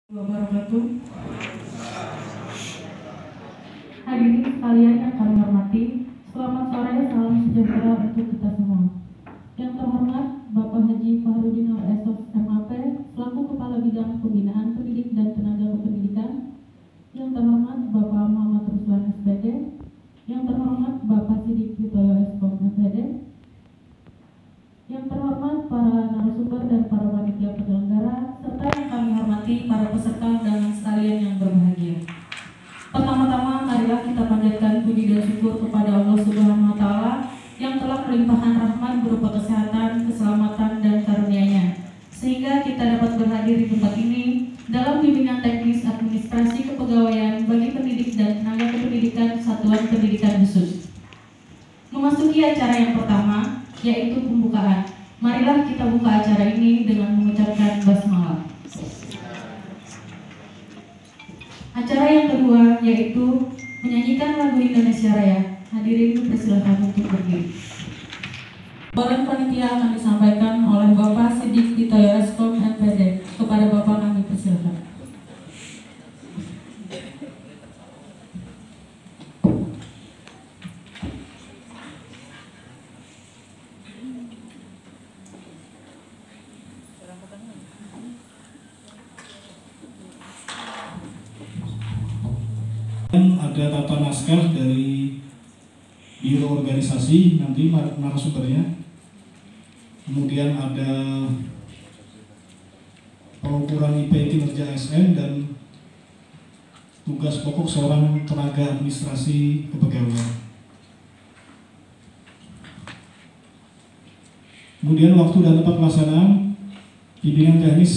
Wabarakatuh. Hadirin sekalian yang kami hormati, selamat sore, salam sejahtera untuk kita semua. Yang terhormat Bapak Haji Fahrudin Al-Esos MAP selaku Kepala Bidang Pembinaan Pendidik dan Tenaga Kependidikan. Yang terhormat Bapak Muhammad Ruslan SPD. Yang terhormat Bapak Sidik Witoyo Eskom SPD. Yang terhormat para narasumber dan para panitia penyelenggara, serta yang kami hormati para peserta undangan sekalian yang berbahagia. Pertama-tama, marilah kita panjatkan puji dan syukur kepada Allah Subhanahu wa Ta'ala yang telah melimpahkan rahmat berupa kesehatan, keselamatan, dan karunia-Nya, sehingga kita dapat berhadir di tempat ini dalam bimbingan teknis administrasi kepegawaian bagi pendidik dan tenaga kependidikan Satuan Pendidikan Khusus. Memasuki acara yang pertama, yaitu pembukaan. Marilah kita buka acara ini dengan mengucapkan basmalah. Acara yang kedua yaitu menyanyikan lagu Indonesia Raya. Hadirin persilakan untuk berdiri. Laporan panitia akan disampaikan oleh Bapak Sidik Witoyo Eskom MPD. Kepada Bapak kami persilakan. Ada tata naskah dari biro organisasi nanti narasumbernya, kemudian ada pengukuran IP kinerja ASN dan tugas pokok seorang tenaga administrasi kepegawaian. Kemudian waktu dan tempat pelaksanaan bimbingan teknis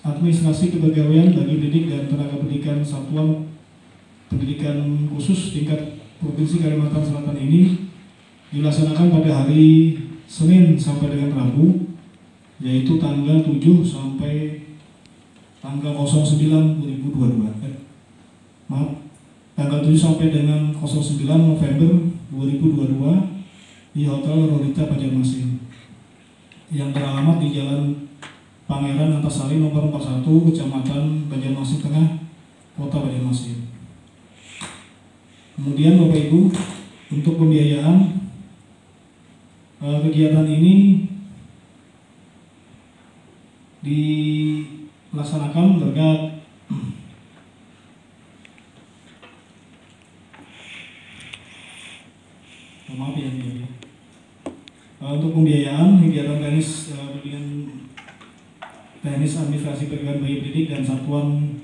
administrasi kepegawaian bagi pendidik dan tenaga pendidikan Satuan Pendidikan Khusus tingkat Provinsi Kalimantan Selatan ini dilaksanakan pada hari Senin sampai dengan Rabu, yaitu tanggal 7 sampai tanggal 09/2022. Tanggal 7 sampai dengan 09 November 2022 di Hotel Rolita Banjarmasin yang beralamat di Jalan Pangeran Antasari nomor 41, Kecamatan Banjarmasin Tengah, Kota Banjarmasin. Kemudian Bapak Ibu, untuk pembiayaan kegiatan ini dilaksanakan berkat untuk pembiayaan kegiatan teknis administrasi pegawaian bagi pendidik dan satuan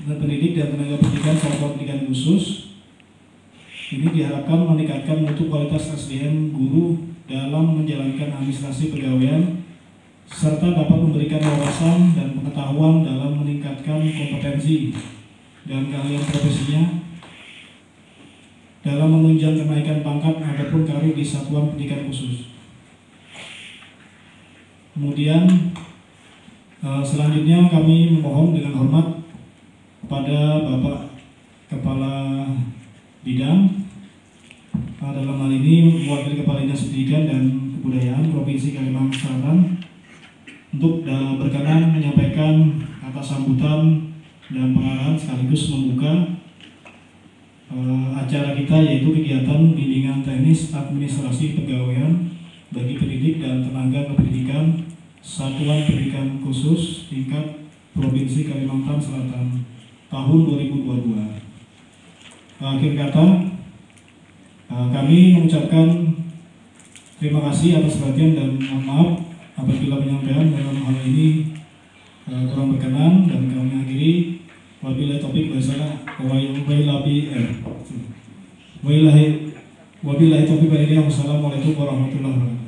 pendidik dan tenaga pendidikan Satuan Pendidikan Khusus ini diharapkan meningkatkan mutu kualitas SDM guru dalam menjalankan administrasi pegawaian serta dapat memberikan wawasan dan pengetahuan dalam meningkatkan kompetensi dan keahlian profesinya dalam menunjang kenaikan pangkat ataupun karir di Satuan Pendidikan Khusus. Kemudian selanjutnya kami memohon dengan hormat kepada Bapak Kepala Bidang, dalam hal ini mewakili Kepala Dinas Pendidikan dan Kebudayaan Provinsi Kalimantan Selatan, untuk berkenan menyampaikan kata sambutan dan pengarahan sekaligus membuka acara kita, yaitu kegiatan bimbingan teknis administrasi pegawaian bagi pendidik dan tenaga kependidikan Satuan Pendidikan Khusus tingkat Provinsi Kalimantan Selatan tahun 2022. Akhir kata, kami mengucapkan terima kasih atas perhatian dan mohon maaf apabila penyampaian dalam hal ini kurang berkenan, dan kami akhiri. Wabillahi taufiq wal hidayah. Wassalamualaikum warahmatullahi wabarakatuh.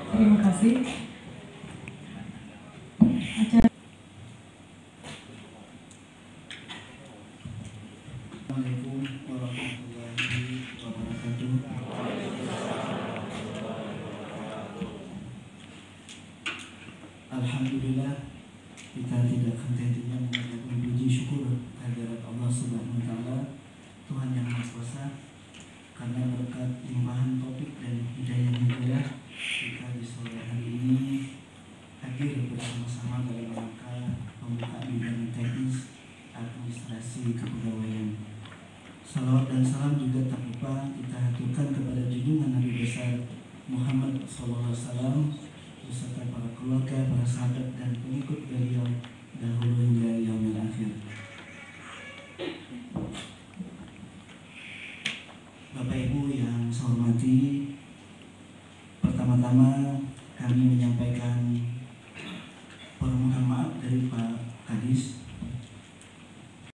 Terima kasih. Assalamualaikum warahmatullahi wabarakatuh. Alhamdulillah, kita tidak henti-hentinya mengucapkan puji syukur kehadirat Allah Subhanahu wa Ta'ala, Tuhan yang Maha Kuasa, karena berkat limpahan taufik dan hidayah kita di sore hari ini hadir bersama-sama dalam dan salam juga tak lupa kita haturkan kepada junjungan Nabi besar Muhammad SAW beserta para keluarga, para sahabat dan pengikut beliau dahulu hingga yaumil akhir. Bapak Ibu yang saya hormati, pertama-tama kami menyampaikan permohonan maaf dari Pak Kadis.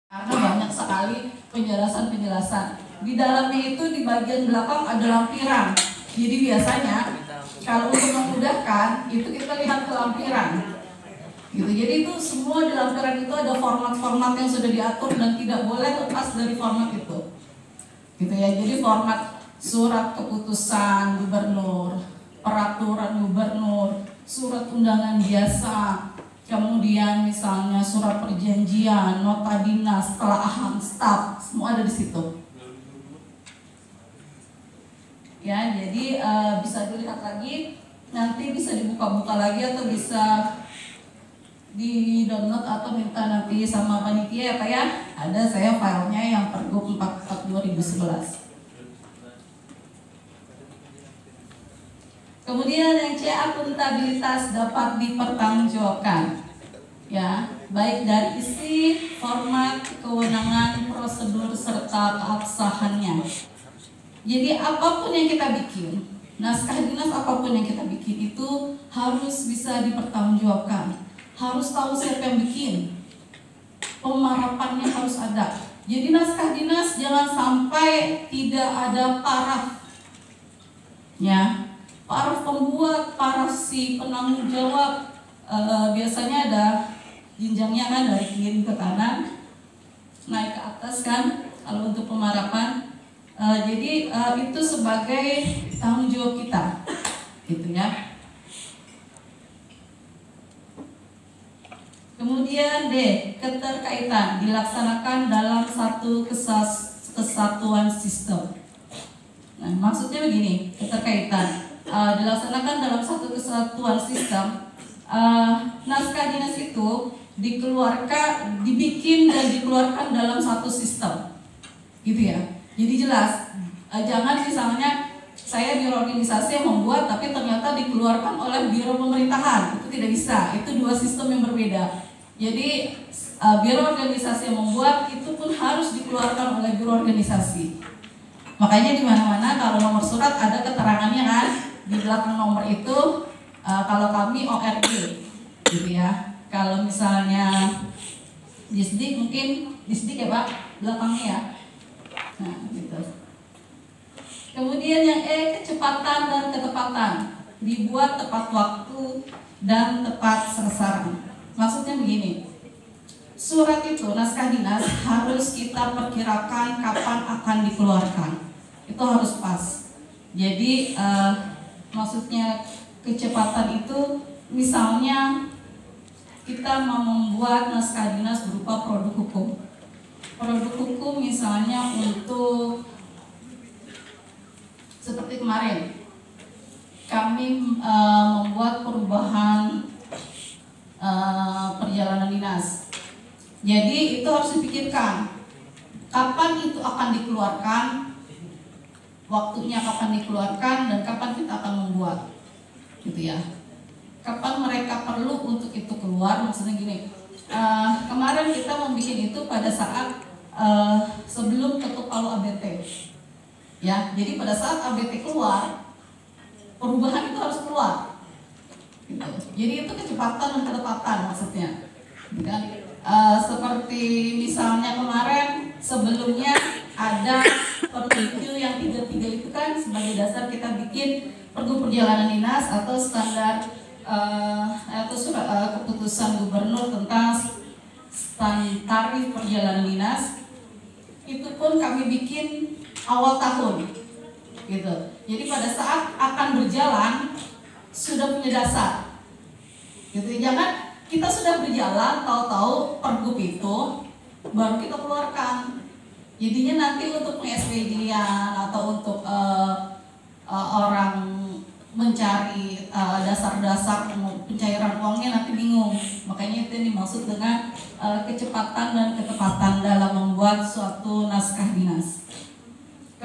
Karena banyak sekali penjelasan-penjelasan. Di dalamnya itu di bagian belakang ada lampiran. Jadi biasanya kalau untuk memudahkan itu kita lihat ke lampiran. Gitu. Jadi itu semua di lampiran itu ada format-format yang sudah diatur dan tidak boleh lepas dari format itu. Gitu ya. Jadi format surat keputusan gubernur, peraturan gubernur, surat undangan biasa, kemudian misalnya surat perjanjian, nota dinas, telaahan staf, semua ada di situ. Ya, jadi bisa dilihat lagi, nanti bisa dibuka-buka lagi atau bisa di-download atau minta nanti sama panitia ya Pak ya. Ada saya filenya yang Pergub 44 2011. Kemudian yang C, akuntabilitas dapat dipertanggungjawabkan. Ya, baik dari isi, format, kewenangan, prosedur serta keabsahannya. Jadi apapun yang kita bikin, naskah dinas apapun yang kita bikin itu harus bisa dipertanggungjawabkan. Harus tahu siapa yang bikin. Pemarapannya harus ada. Jadi naskah dinas jangan sampai tidak ada paraf. Ya. Paraf pembuat, paraf si penanggung jawab, biasanya ada jenjangnya kan dari kiri ke kanan, naik ke atas kan kalau untuk pemarapan. Jadi itu sebagai tanggung jawab kita, gitu ya. Kemudian D, keterkaitan dilaksanakan dalam satu kesatuan sistem. Nah, maksudnya begini, keterkaitan. Dilaksanakan dalam satu kesatuan sistem. Naskah dinas itu dikeluarkan, dibikin dan dikeluarkan dalam satu sistem, gitu ya. Jadi jelas, jangan misalnya saya biro organisasi yang membuat tapi ternyata dikeluarkan oleh biro pemerintahan, itu tidak bisa. Itu dua sistem yang berbeda. Jadi biro organisasi yang membuat itu pun harus dikeluarkan oleh biro organisasi. Makanya di mana-mana kalau nomor surat ada keterangannya kan. Di belakang nomor itu kalau kami ORG gitu ya. Kalau misalnya Disdik mungkin Disdik ya Pak, belakangnya ya. Nah gitu. Kemudian yang E, kecepatan dan ketepatan. Dibuat tepat waktu dan tepat sasaran. Maksudnya begini, surat itu, naskah dinas harus kita perkirakan kapan akan dikeluarkan. Itu harus pas. Jadi maksudnya kecepatan itu misalnya kita mau membuat naskah dinas berupa produk hukum. Produk hukum misalnya untuk seperti kemarin kami membuat perubahan perjalanan dinas. Jadi itu harus dipikirkan kapan itu akan dikeluarkan, waktunya kapan dikeluarkan dan kapan kita akan membuat, gitu ya. Kapan mereka perlu untuk itu keluar, maksudnya gini. Kemarin kita membuat itu pada saat sebelum ketuk palu ABT, ya. Jadi pada saat ABT keluar, perubahan itu harus keluar, gitu. Jadi itu kecepatan dan ketepatan maksudnya, kan? Seperti misalnya kemarin sebelumnya ada Pergub yang 33 itu kan sebagai dasar kita bikin Pergub perjalanan dinas atau standar atau surat keputusan gubernur tentang tarif perjalanan dinas. Itu pun kami bikin awal tahun, gitu. Jadi pada saat akan berjalan sudah punya dasar, gitu. Jangan kita sudah berjalan, tahu-tahu Pergub itu baru kita keluarkan. Jadinya nanti untuk peng-SPJ-an atau untuk orang mencari dasar-dasar pencairan uangnya nanti bingung. Makanya itu yang dimaksud dengan kecepatan dan ketepatan dalam membuat suatu naskah dinas.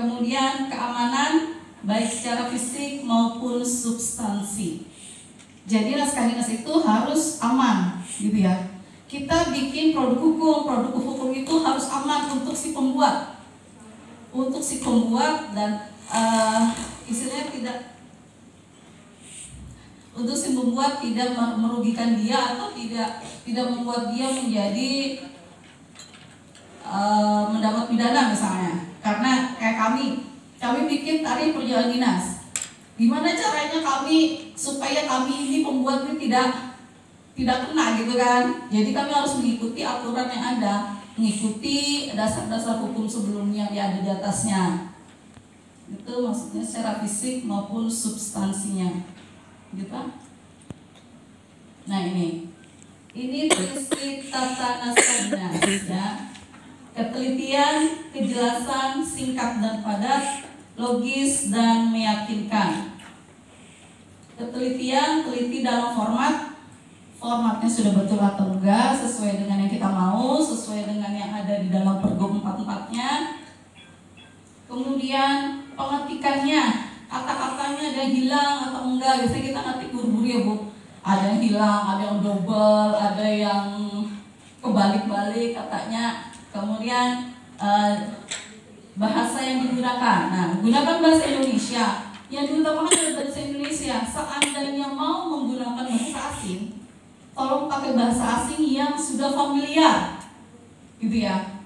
Kemudian keamanan baik secara fisik maupun substansi. Jadi naskah dinas itu harus aman, gitu ya. Kita bikin produk hukum itu harus aman untuk si pembuat, dan istilahnya tidak merugikan dia atau tidak membuat dia menjadi mendapat pidana misalnya. Karena kayak kami bikin tarif perjalanan dinas. Gimana caranya supaya kami ini pembuat ini tidak kena gitu kan? Jadi kami harus mengikuti aturan yang ada, mengikuti dasar-dasar hukum sebelumnya yang ada di atasnya. Itu maksudnya secara fisik maupun substansinya, gitu. Nah ini prinsip tata naskah dinas ya. Ketelitian, kejelasan, singkat dan padat, logis dan meyakinkan. Ketelitian, teliti dalam formatnya sudah betul atau enggak, sesuai dengan yang kita mau, sesuai dengan yang ada di dalam Pergub 44-nya. Kemudian pengetikannya, kata-katanya ada yang hilang atau enggak. Biasanya kita ngetik buru-buru ya Bu, ada yang hilang, ada yang double, ada yang kebalik-balik katanya. Kemudian bahasa yang digunakan. Nah, gunakan bahasa Indonesia. Yang diutamakan adalah bahasa Indonesia. Seandainya mau menggunakan bahasa asing, tolong pakai bahasa asing yang sudah familiar, gitu ya.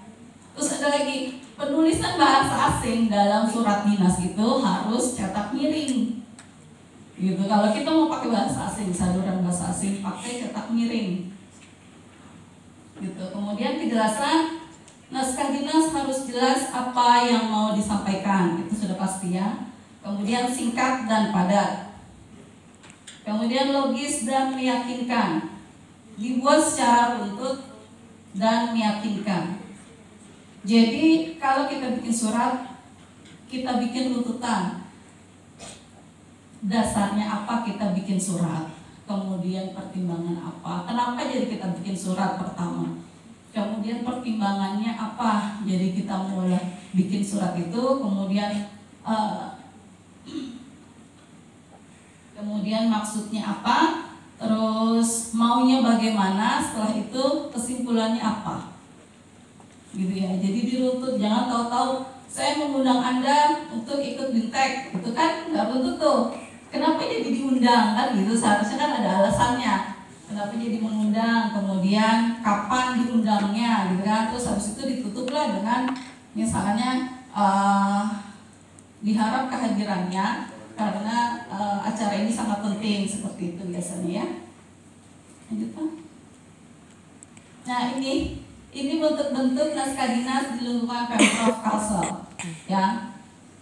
Terus ada lagi, penulisan bahasa asing dalam surat dinas itu harus cetak miring, gitu. Kalau kita mau pakai bahasa asing, saluran bahasa asing, pakai cetak miring, gitu. Kemudian kejelasan, naskah dinas harus jelas apa yang mau disampaikan, itu sudah pasti ya. Kemudian singkat dan padat. Kemudian logis dan meyakinkan. Dibuat secara runtut dan meyakinkan. Jadi kalau kita bikin surat, kita bikin runtutan. Dasarnya apa kita bikin surat? Kemudian pertimbangan apa? Kenapa jadi kita bikin surat pertama? Kemudian pertimbangannya apa? Jadi kita mulai bikin surat itu, kemudian maksudnya apa? Terus maunya bagaimana? Setelah itu kesimpulannya apa? Gitu ya. Jadi diruntut, jangan tahu-tahu saya mengundang Anda untuk ikut bintek, itu kan nggak runtut tuh. Kenapa jadi diundang kan? Gitu seharusnya kan ada alasannya. Kenapa jadi mengundang? Kemudian kapan diundangnya, gitu kan? Terus habis itu ditutuplah dengan misalnya diharap kehadirannya karena acara ini sangat penting, seperti itu biasanya ya. Lanjut. Nah ini bentuk-bentuk naskah dinas di lingkungan Pemprov Kalsel ya.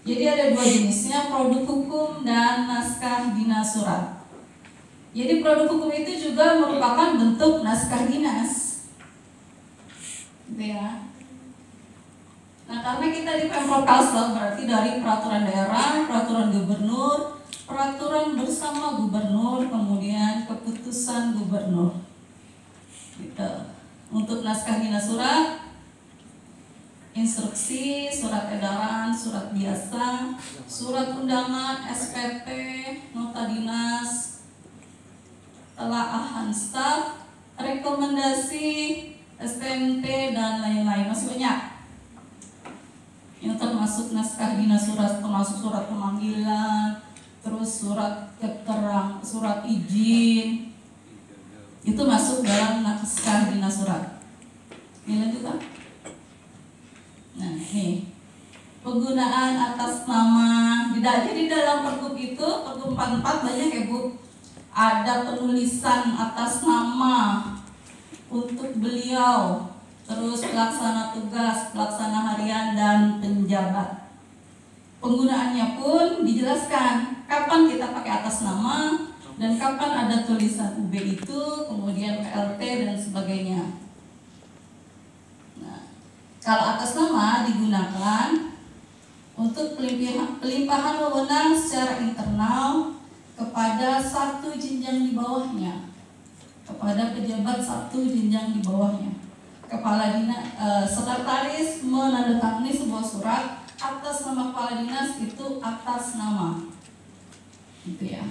Jadi ada dua jenisnya, produk hukum dan naskah dinas surat. Jadi produk hukum itu juga merupakan bentuk naskah dinas, gitu ya. Nah karena kita di Pemprov Kalsel berarti dari peraturan daerah, peraturan gubernur, peraturan bersama gubernur, kemudian keputusan gubernur. Gitu. Untuk naskah dinas surat, instruksi, surat edaran, surat biasa, surat undangan, SPT, nota dinas, telaahan staf, rekomendasi, STMT dan lain-lain, masih banyak. Yang termasuk naskah dinas surat, termasuk surat pemanggilan, terus surat surat izin, itu masuk dalam naskah dinas surat. Ini lanjut kan? Nah ini penggunaan atas nama. Jadi dalam Pergub itu, Pergub 44 banyak ya Bu. Ada penulisan atas nama untuk beliau, terus pelaksana tugas, pelaksana harian dan penjabat. Penggunaannya pun dijelaskan kapan kita pakai atas nama dan kapan ada tulisan UB itu, kemudian PLT dan sebagainya. Nah, kalau atas nama digunakan untuk pelimpahan wewenang secara internal kepada satu jenjang di bawahnya, kepada pejabat satu jenjang di bawahnya. Kepala dinas, sekretaris menandatangani sebuah surat atas nama kepala dinas itu atas nama, gitu ya.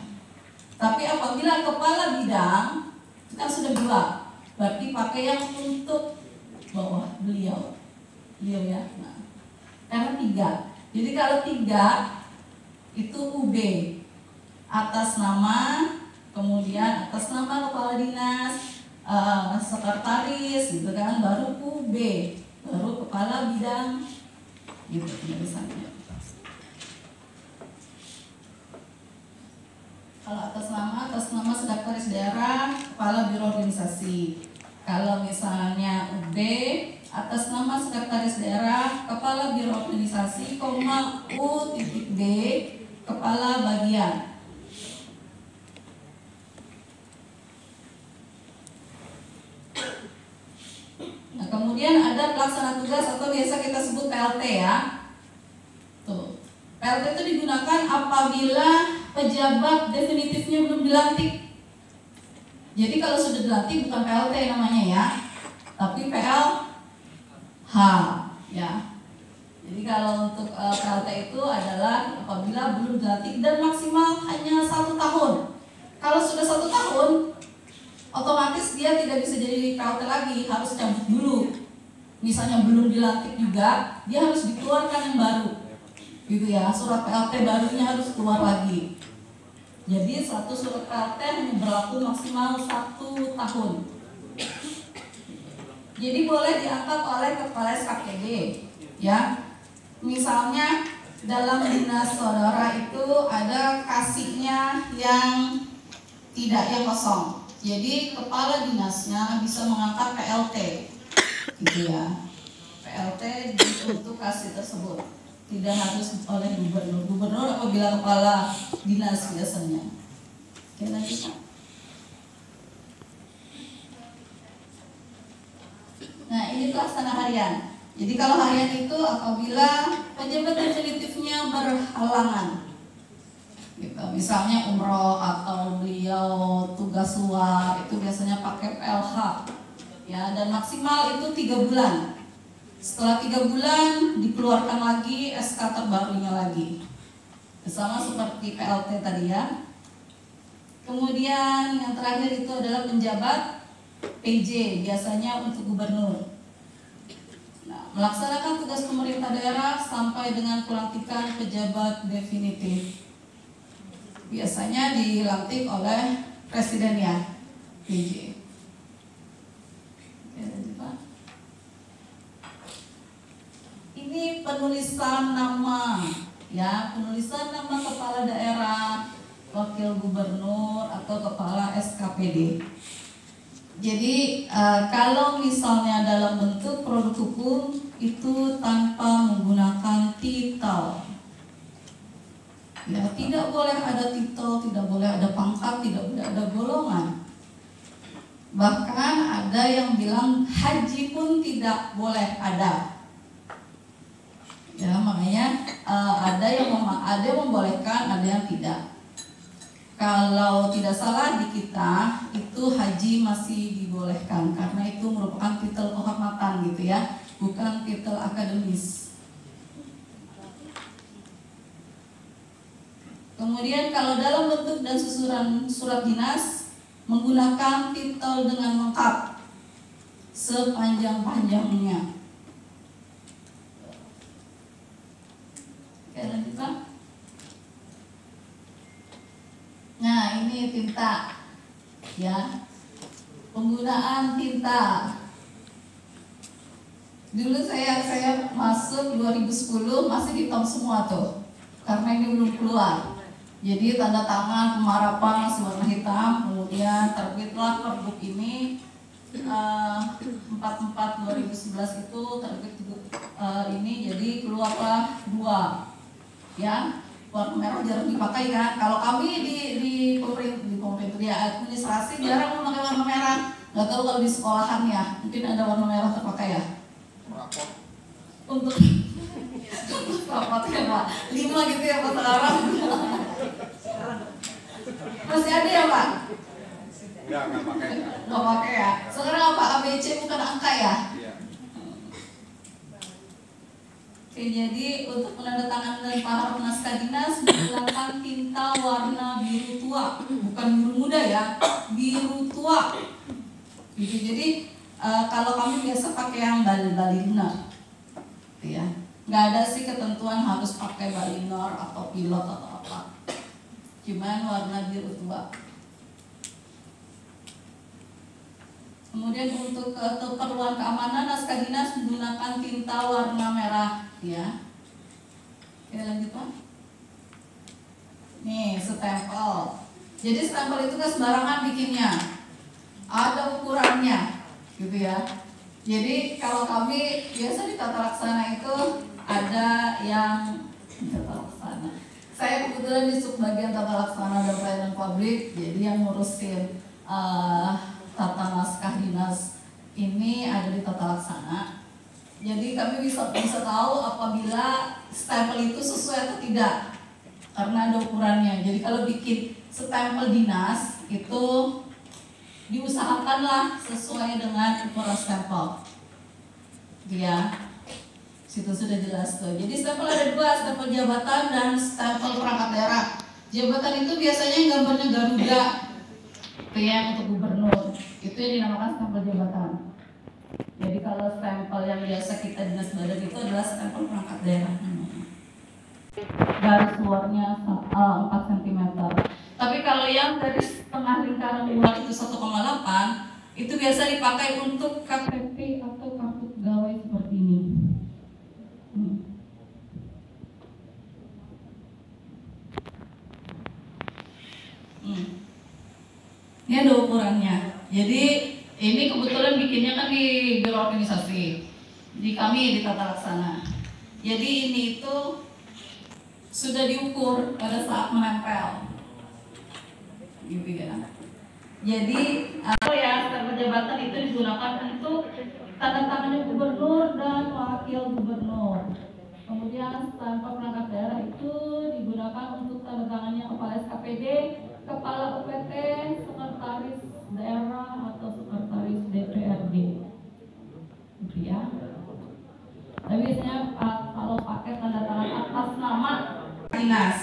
Tapi apabila kepala bidang kan sudah 2, berarti pakai yang untuk bawah beliau ya. Nah, karena 3. Jadi kalau 3 itu UB atas nama, kemudian atas nama kepala dinas, sekretaris, gitu kan, baru UB, baru kepala bidang, gitu tulisannya. Kalau atas nama sekretaris daerah, kepala biro organisasi. Kalau misalnya UB, atas nama sekretaris daerah, kepala biro organisasi, U.B, kepala bagian. Nah, kemudian ada pelaksana tugas atau biasa kita sebut PLT ya. Tuh. PLT itu digunakan apabila pejabat definitifnya belum dilantik. Jadi kalau sudah dilantik bukan PLT namanya ya, tapi PLH ya. Jadi kalau untuk PLT itu adalah apabila belum dilantik dan maksimal hanya 1 tahun. Kalau sudah 1 tahun, otomatis dia tidak bisa jadi PLT lagi, harus cabut dulu. Misalnya belum dilantik juga, dia harus dikeluarkan yang baru, gitu ya. Surat PLT barunya harus keluar lagi. Jadi satu surat PLT hanya berlaku maksimal 1 tahun. Jadi boleh diangkat oleh kepala SKPD, ya. Misalnya dalam dinas saudara itu ada kasihnya yang yang kosong. Jadi kepala dinasnya bisa mengangkat PLT, gitu ya. PLT untuk kasih tersebut. Tidak harus oleh gubernur. Gubernur apabila kepala dinas biasanya. Oke, lanjut. Nah, ini pelaksana harian. Jadi kalau harian itu apabila pejabat definitifnya berhalangan, gitu. Misalnya umroh atau beliau tugas luar, itu biasanya pakai PLH, ya. Dan maksimal itu 3 bulan. Setelah 3 bulan dikeluarkan lagi SK terbarunya lagi, sama seperti PLT tadi ya. Kemudian yang terakhir itu adalah penjabat PJ, biasanya untuk gubernur. Nah, melaksanakan tugas pemerintah daerah sampai dengan pelantikan pejabat definitif. Biasanya dilantik oleh presiden ya, PJ. Oke, lanjut Pak. Ini penulisan nama, ya, penulisan nama kepala daerah, wakil gubernur atau kepala SKPD. Jadi kalau misalnya dalam bentuk produk hukum itu tanpa menggunakan titel, ya, tidak boleh ada titel, tidak boleh ada pangkat, tidak boleh ada golongan. Bahkan ada yang bilang haji pun tidak boleh ada. Ya, makanya ada yang membolehkan, ada yang tidak. Kalau tidak salah di kita itu haji masih dibolehkan karena itu merupakan titel kehormatan gitu ya, bukan titel akademis. Kemudian kalau dalam bentuk dan susunan surat dinas menggunakan titel dengan lengkap sepanjang-panjangnya. Oke, lanjut Pak. Nah, ini tinta, ya, penggunaan tinta. Dulu saya masuk 2010 masih hitam semua tuh, karena ini belum keluar. Jadi tanda tangan pemarapan masih warna hitam. Kemudian terbitlah Pergub ini 44/2011 itu terbit ini, jadi keluarlah 2, ya. Warna merah jarang dipakai kan. Kalau kami di pemerintah di administrasi jarang memakai warna merah. Nggak tahu kalau di sekolahan ya, mungkin ada warna merah terpakai ya. Untuk rapot ya Pak, 5 gitu ya Pak sekarang. Masih ada ya Pak? Ya, nggak pakai. Nggak pakai ya. Sekarang apa? ABC bukan angka ya? Iya. Oke, Oke, jadi untuk penandatanganan dan para naskah dinas menggunakan tinta warna biru tua, bukan biru muda ya, biru tua. Gitu. Jadi kalau kami biasa pakai yang Balinor, ya, nggak ada sih ketentuan harus pakai Balinor atau pilot atau apa, cuman warna biru tua. Kemudian untuk keperluan keamanan naskah dinas menggunakan tinta warna merah, ya. Oke, lanjut Pak. Nih, stempel. Jadi stempel itu kan sembarangan bikinnya, ada ukurannya, gitu ya. Jadi kalau kami biasa di tata laksana itu ada yang tata laksana. Saya kebetulan di subbagian tata laksana dan pelayanan publik, jadi yang ngurusin tata naskah dinas ini ada di tata laksana. Jadi kami bisa tahu apabila stempel itu sesuai atau tidak karena ada ukurannya. Jadi kalau bikin stempel dinas itu diusahakanlah sesuai dengan ukuran stempel. Ya, situ sudah jelas tuh. Jadi stempel ada dua, stempel jabatan dan stempel perangkat daerah. Jabatan itu biasanya gambarnya Garuda, itu yang untuk gubernur. Itu yang dinamakan stempel jabatan. Jadi kalau stempel yang biasa kita dinas badan itu adalah stempel perangkat daerah. Garis luarnya 4 cm. Tapi kalau yang dari setengah lingkaran luar itu 1,8, itu biasa dipakai untuk KTP atau kartu pegawai seperti ini. Ini ada ukurannya. Jadi ini kebetulan bikinnya kan di biro organisasi, di kami di tata laksana. Jadi ini itu sudah diukur pada saat menempel, gitu ya. Jadi stempel jabatan itu digunakan untuk tanda tangannya gubernur dan wakil gubernur. Kemudian stempel perangkat daerah itu digunakan untuk tanda tangannya kepala SKPD, kepala UPT, sekretaris daerah atau sekretaris DPRD, gitu ya. Tapi biasanya kalau pakai tanda tangan atas nama dinas.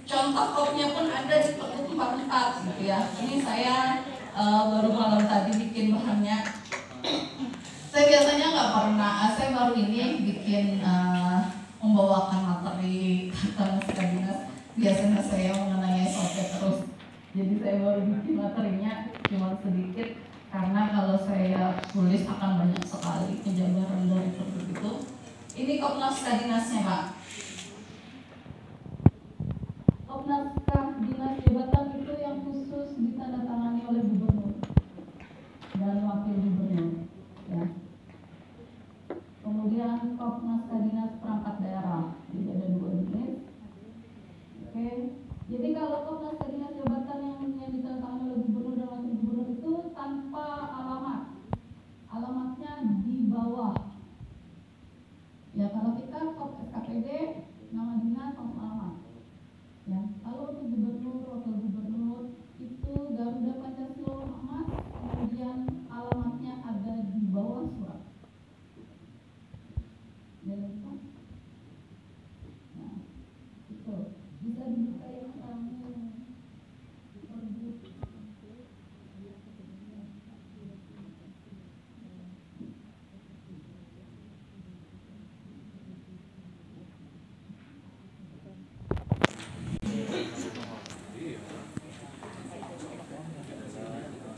Contoh kopnya pun ada di Pergub 44, gitu ya. Ini saya baru malam tadi bikin bahannya. Saya biasanya nggak pernah, saya baru ini bikin membawakan materi tentang naskah dinas. Biasanya saya mengenai SOP terus, jadi saya baru bikin materinya cuma sedikit karena kalau saya tulis akan banyak sekali penjabaran dari Pergub itu. Ini kop naskah dinasnya Pak. Kop naskah dinas jabatan itu yang khusus ditandatangani oleh gubernur dan wakil gubernur, ya. Kemudian kop naskah dinas perangkat daerah, jadi ada 2 jenis. Oke, jadi kalau kop naskah dinas jabatan yang ditandatangani oleh gubernur dan wakil gubernur itu tanpa alamat, alamatnya di bawah. Ya, kalau kita kop SKPD nama dinas sama alamat. Ya, kalau untuk gubernur, wakil gubernur itu Garuda Pancasila Emas, kemudian alamatnya ada di bawah surat. Dan itu, nah, itu bisa dibuka yang kamu Pergub.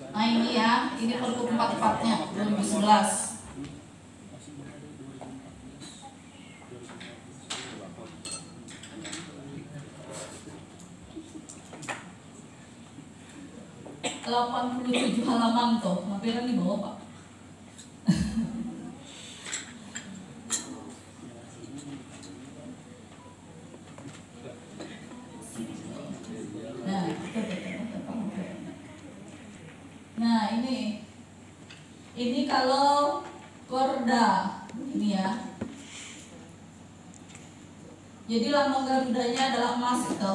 Nah ini ya, ini Pergub 44-nya 2011. ...87 halaman tuh, lampiran di bawah Pak. Nah ini kalau Perda ini ya. Jadi lambang Garudanya adalah emas itu.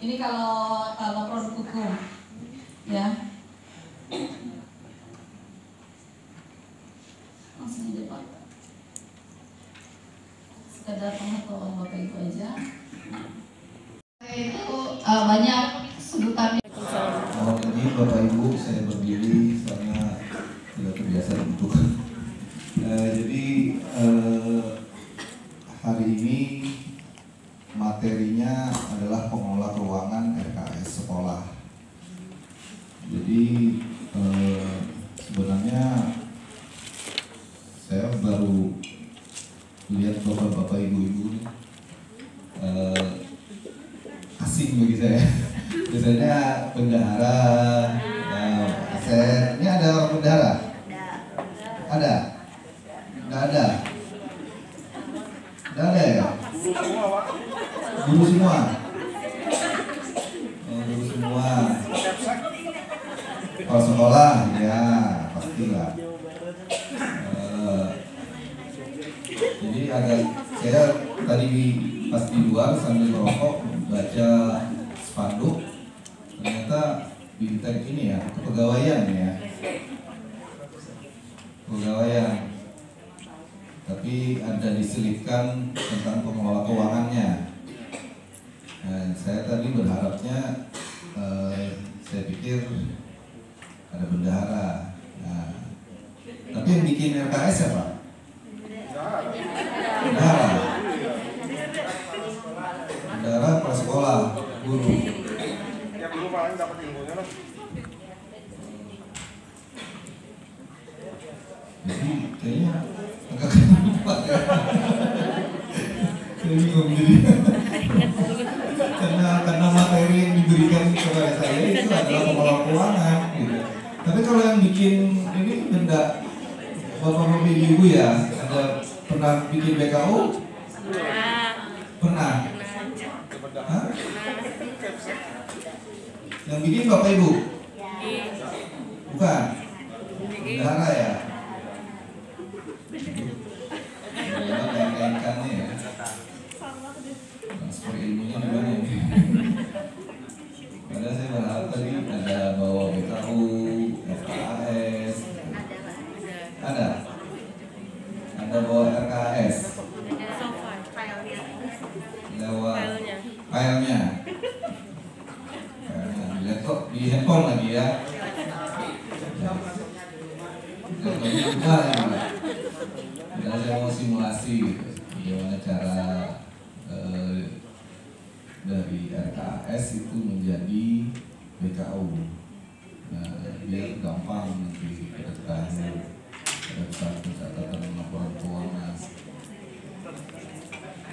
Ini kalau produk hukum, ya. Langsung aja Pak. sekedar pengetahuan Bapak Ibu aja. Itu banyak sebutannya. Mohon izin Bapak Ibu, saya berdiri karena tidak terbiasa duduk. Jadi hari ini materinya adalah pengelola keuangan RKS sekolah. Jadi sebenarnya saya baru lihat bapak-bapak ibu-ibu asing bagi saya. Biasanya bendahara, ini ada orang bendahara? Ada? Nggak ada? Nggak ada ya? Guru semua? Guru semua. Kalau sekolah, ya pastilah. Jadi saya tadi pas di luar sambil merokok baca spanduk, ternyata bintang ini ya, kepegawaian ya, kepegawaian. Tapi ada diselipkan tentang pengelola keuangannya. Nah, saya tadi berharapnya, saya pikir ada bendahara. Nah, tapi yang bikin RKS siapa? Bendahara. Bendahara prasekolah, guru. Ya guru paling dapat ilmunya loh. Jadi kayaknya agak keempat ya. Saya bingung jadi. karena materi yang diberikan kepada saya itu adalah pengelola keuangan gitu. Tapi kalau yang bikin ini benda bapak-bapak ibu ya, ada pernah bikin BKU? Pernah. Hah? Yang bikin bapak ibu? Bukan. Bendahara ya. Kayak-kayakannya ya. Transfer ilmunya gimana ya? Padahal saya berharap tadi ada bawa BKU, RKS. Ada bawa RKS. Lewat filenya. Dilihat kok di handphone lagi ya. Handphonenya juga ya. Padahal saya mau simulasi gitu. Gimana cara dari RKS itu menjadi BKU. Nah, biar gampang nanti ke depan pada saat pencatatan laporan keuangan.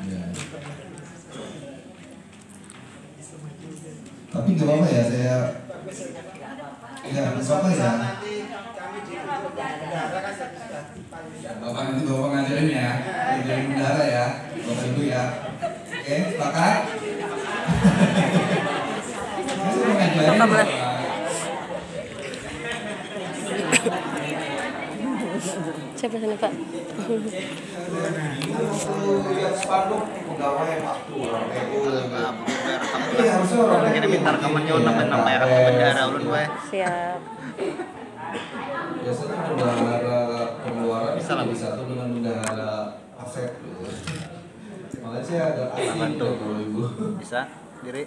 Ya. Tapi nggak apa-apa ya, saya nggak apa-apa ya. Bapak nanti bapak ngajarin ya, ngajarin bendahara ya, bapak ibu ya. Oke, sepakat? Saya mau ngajarin. Siapa sana Pak? Lihat spanduk pegawai waktu orang PU. Iya harusnya orang kita minta rekamannya nama bendahara ulun wae. Siap. Biasanya bendahara pengeluaran bisa lebih satu dengan bendahara aset gitu. Makanya saya agak asing kalau ibu. Bisa diri.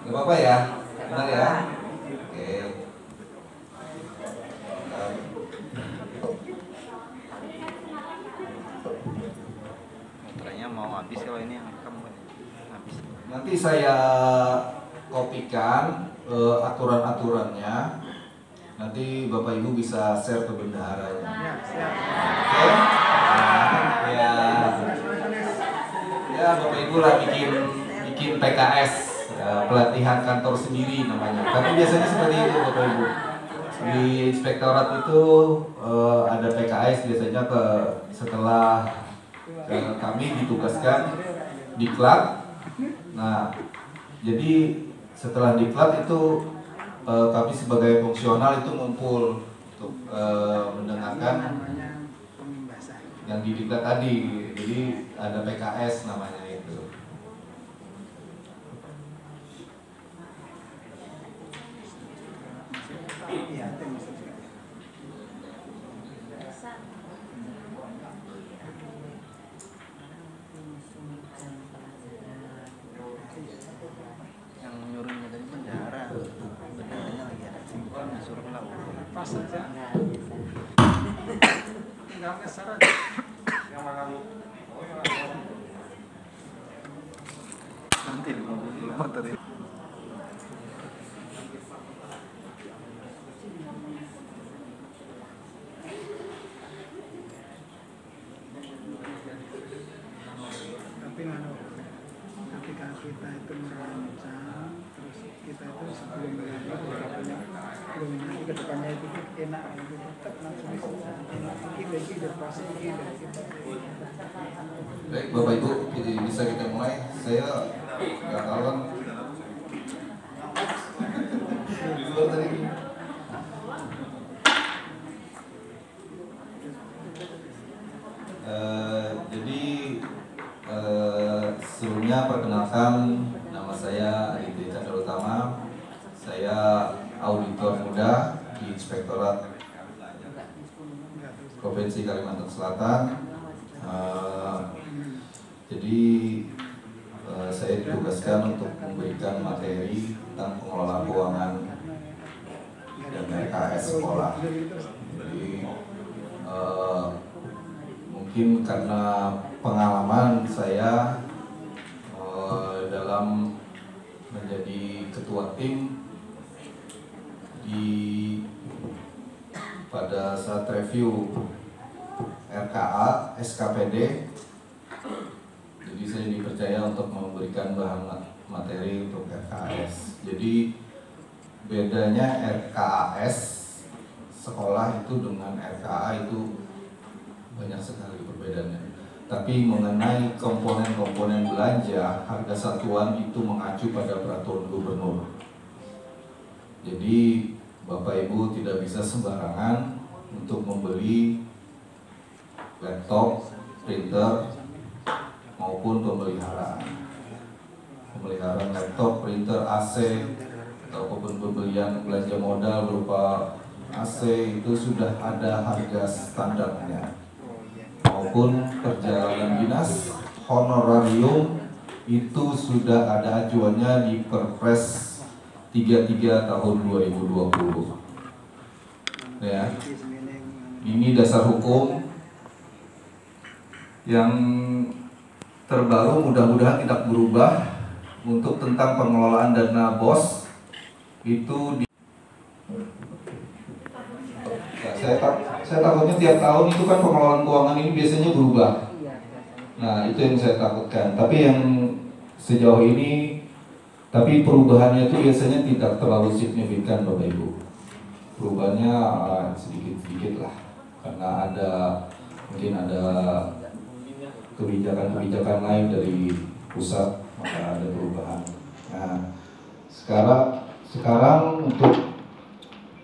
Gak apa-apa ya, benar ya. Oke. Motornya mau habis kalau ini kamu habis. Nanti saya kopikan aturan-aturannya. Nanti Bapak Ibu bisa share ke bendaharanya. Oke? Ya Bapak Ibu lah bikin PKS, pelatihan kantor sendiri namanya. Tapi biasanya seperti itu Bapak Ibu. Di inspektorat itu ada PKS biasanya setelah kami ditugaskan diklat. Nah, jadi setelah diklat itu kami sebagai fungsional itu ngumpul untuk mendengarkan yang didiklat tadi. Jadi ada PKS namanya itu. Suruh lah. Pas aja. Enggak ngeser. Yang mana lu? Nanti 50 motor ini. Ketika kita itu merancang, terus kita itu sebelum berakhir belum nanti ke depannya itu enak gitu, tetap langsung bisa enak ide pasti ide. Baik Bapak Ibu, jadi bisa kita mulai. Saya nggak tahu kan di luar tadi. Sebelumnya perkenalkan, nama saya Aditya Chandra Utama. Saya auditor muda di Inspektorat Provinsi Kalimantan Selatan. Saya ditugaskan untuk memberikan materi tentang pengelolaan keuangan dan RKS sekolah. Jadi mungkin karena pengalaman saya dalam menjadi ketua tim pada saat review RKA SKPD, jadi saya dipercaya untuk memberikan bahan materi untuk RKAS. Jadi bedanya RKAS sekolah itu dengan RKA itu banyak sekali perbedaannya. Tapi mengenai komponen-komponen belanja, harga satuan itu mengacu pada peraturan gubernur. Jadi Bapak Ibu tidak bisa sembarangan untuk membeli laptop, printer, maupun pemeliharaan. Pemeliharaan laptop, printer, AC, ataupun pembelian belanja modal berupa AC itu sudah ada harga standarnya. Maupun perjalanan dinas, honorarium itu sudah ada acuannya di Perpres 33 tahun 2020. Ya. Ini dasar hukum yang terbaru, mudah-mudahan tidak berubah. Untuk tentang pengelolaan dana BOS itu di saya takutnya tiap tahun itu kan pengelolaan keuangan ini biasanya berubah. Nah, itu yang saya takutkan. Tapi yang sejauh ini, tapi perubahannya itu biasanya tidak terlalu signifikan Bapak Ibu. Perubahannya sedikit-sedikit lah, karena mungkin ada kebijakan-kebijakan lain dari pusat, maka ada perubahan. Nah, sekarang untuk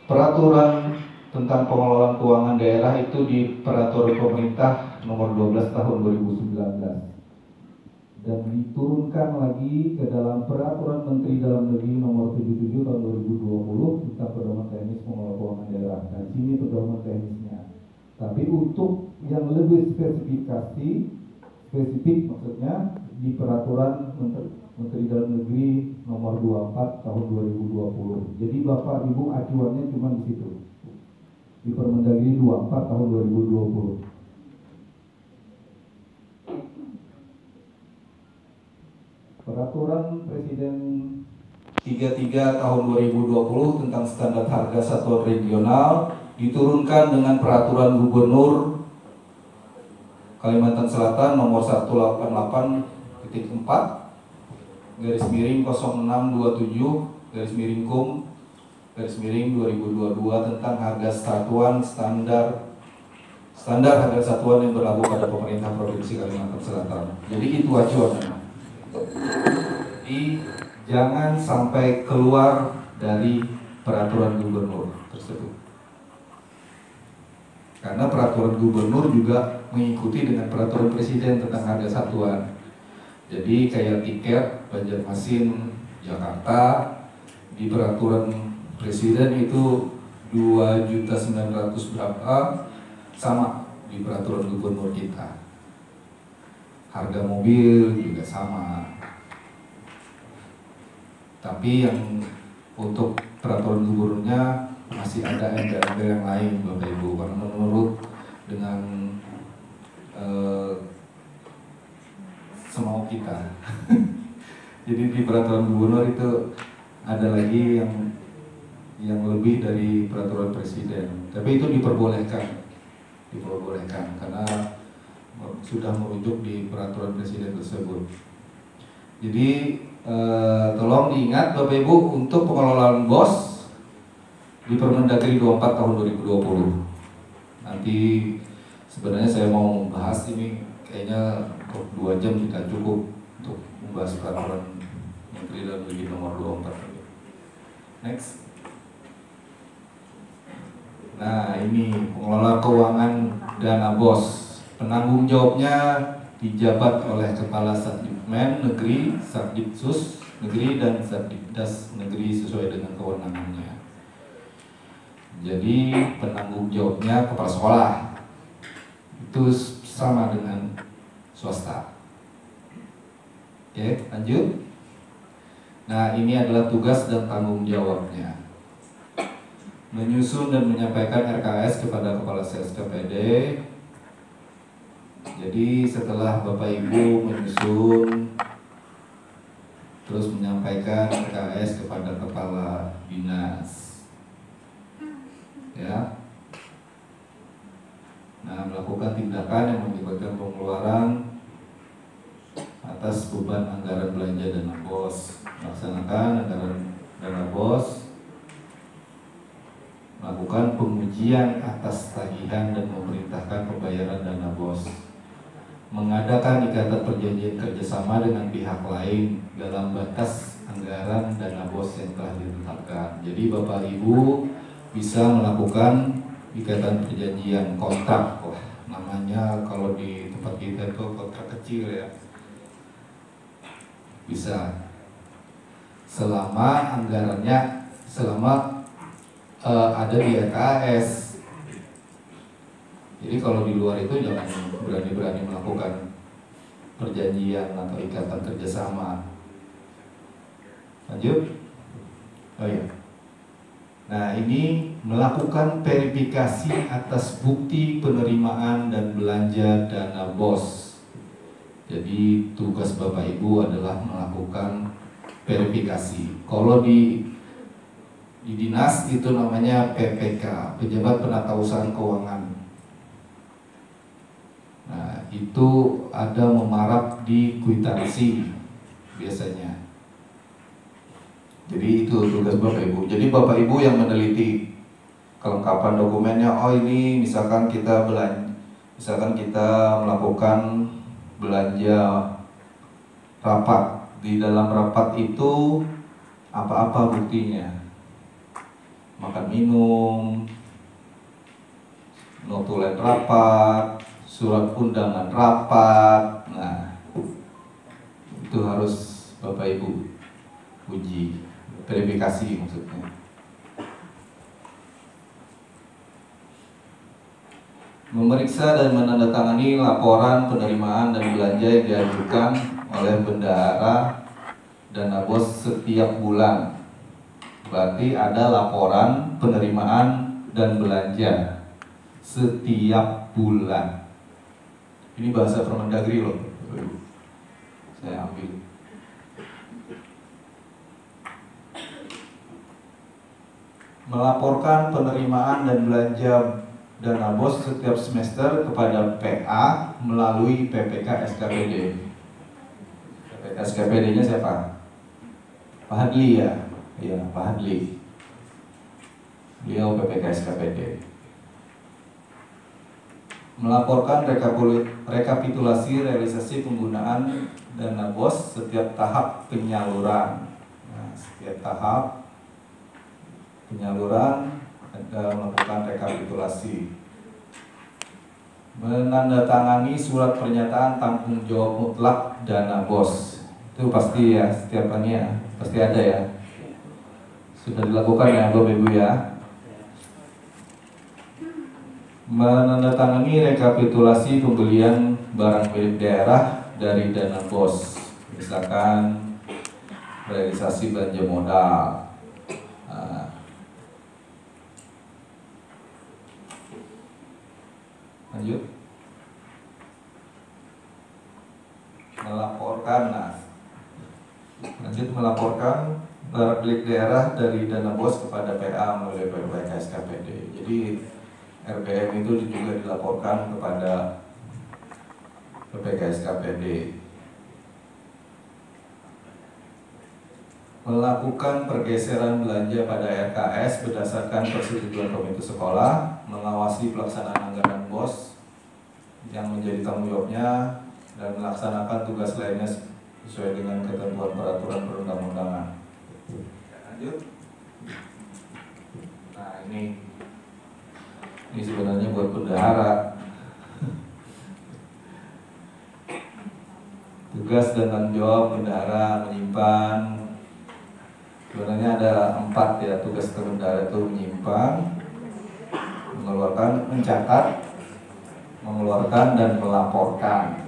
peraturan tentang pengelolaan keuangan daerah itu di Peraturan Pemerintah Nomor 12 Tahun 2019 dan diturunkan lagi ke dalam Peraturan Menteri Dalam Negeri Nomor 77 Tahun 2020 tentang pedoman teknis pengelolaan keuangan daerah. Nah, di sini pedoman teknisnya. Tapi untuk yang lebih spesifik maksudnya di Peraturan Menteri Dalam Negeri Nomor 24 Tahun 2020. Jadi Bapak Ibu acuannya cuma di situ. Di Permendagri 24 tahun 2020. Peraturan Presiden 33 tahun 2020 tentang standar harga satuan regional diturunkan dengan peraturan Gubernur Kalimantan Selatan nomor 188/0627/KUM/2022 tentang harga satuan standar harga satuan yang berlaku pada pemerintah Provinsi Kalimantan Selatan. Jadi itu acuannya. Jadi jangan sampai keluar dari peraturan gubernur tersebut. Karena peraturan gubernur juga mengikuti dengan peraturan presiden tentang harga satuan. Jadi kayak tiket Banjarmasin Jakarta di peraturan presiden itu 2.900.000 berapa, sama di peraturan gubernur kita. Harga mobil juga sama. Tapi yang untuk peraturan gubernurnya masih ada ember-ember yang lain Bapak Ibu, karena menurut dengan semau kita. Jadi di peraturan gubernur itu ada lagi yang lebih dari peraturan presiden, tapi itu diperbolehkan karena sudah merujuk di peraturan presiden tersebut. Jadi tolong diingat Bapak Ibu untuk pengelolaan BOS di Permendagri 24 tahun 2020. Nanti sebenarnya saya mau bahas ini kayaknya untuk 2 jam tidak cukup untuk membahas peraturan Menteri Dalam Negeri nomor 24. Next. Nah, ini pengelola keuangan dana BOS. Penanggung jawabnya dijabat oleh Kepala Satdikmen Negeri, Satdiksus Negeri, dan Satdikdas Negeri sesuai dengan kewenangannya. Jadi penanggung jawabnya kepala sekolah. Itu sama dengan swasta. Oke, lanjut. Nah, ini adalah tugas dan tanggung jawabnya. Menyusun dan menyampaikan RKS kepada Kepala SKPD. Jadi setelah Bapak Ibu menyusun terus menyampaikan RKS kepada Kepala Dinas, ya. Nah, melakukan tindakan yang mengakibatkan pengeluaran atas beban anggaran belanja dana BOS, melaksanakan anggaran dana BOS, melakukan pengujian atas tagihan dan memerintahkan pembayaran dana BOS, mengadakan ikatan perjanjian kerjasama dengan pihak lain dalam batas anggaran dana BOS yang telah ditetapkan. Jadi Bapak Ibu bisa melakukan ikatan perjanjian kontrak, namanya kalau di tempat kita itu kontrak kecil ya, bisa selama anggarannya ada di RKS. Jadi kalau di luar itu jangan berani-berani melakukan perjanjian atau ikatan kerjasama. Lanjut. Oh iya. Nah, ini melakukan verifikasi atas bukti penerimaan dan belanja dana BOS. Jadi tugas Bapak Ibu adalah melakukan verifikasi. Kalau di dinas itu namanya PPK, Pejabat Penatausahaan Keuangan. Nah, itu ada memarap di kwitansi biasanya. Jadi itu tugas Bapak Ibu. Jadi Bapak Ibu yang meneliti kelengkapan dokumennya. Oh, ini misalkan kita melakukan belanja rapat. Di dalam rapat itu apa-apa buktinya? Makan minum, notulen rapat, surat undangan rapat. Nah, itu harus Bapak Ibu uji, verifikasi maksudnya. Memeriksa dan menandatangani laporan penerimaan dan belanja yang diajukan oleh bendahara dana BOS setiap bulan. Berarti ada laporan penerimaan dan belanja setiap bulan. Ini bahasa Permendagri loh, saya ambil. Melaporkan penerimaan dan belanja dana BOS setiap semester kepada PA melalui PPK SKPD. PPK SKPD-nya siapa? Pak Hadli ya? Iya, Pak Hadli. Beliau PPK SKPD. Melaporkan rekapitulasi realisasi penggunaan dana BOS setiap tahap penyaluran. Nah, setiap tahap penyaluran melakukan rekapitulasi. Menandatangani surat pernyataan tanggung jawab mutlak dana BOS. Itu pasti ya, setiap tahun ya, pasti ada ya. Sudah dilakukan ya Bapak Ibu ya. Menandatangani rekapitulasi pembelian barang milik daerah dari dana BOS. Misalkan realisasi belanja modal. Lanjut. Melaporkan. Nah, lanjut melaporkan barang milik daerah dari dana BOS kepada PA melalui PPK SKPD. Jadi RBM itu juga dilaporkan kepada PPK SKPD. Melakukan pergeseran belanja pada RKS berdasarkan persetujuan komite sekolah, mengawasi pelaksanaan anggaran BOS yang menjadi tanggung jawabnya, dan melaksanakan tugas lainnya sesuai dengan ketentuan peraturan perundang-undangan. Lanjut. Nah, ini sebenarnya buat bendahara. Tugas dan tanggung jawab bendahara menyimpan. Sebenarnya ada 4 ya, tugas bendahara itu menyimpan, mengeluarkan, mencatat, mengeluarkan, dan melaporkan.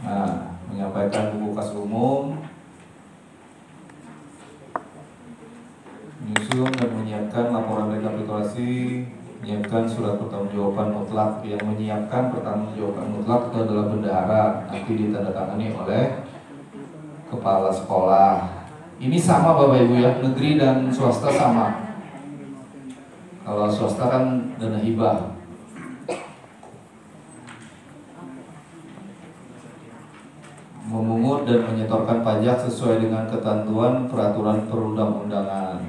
Nah, menyampaikan buku kas umum, menyusun dan menyiapkan laporan rekapitulasi, menyiapkan surat pertanggungjawaban mutlak. Yang menyiapkan pertanggungjawaban mutlak itu adalah bendahara, nanti ditandatangani oleh kepala sekolah. Ini sama Bapak Ibu ya, negeri dan swasta sama. Kalau swasta kan dana hibah. Memungut dan menyetorkan pajak sesuai dengan ketentuan peraturan perundang-undangan.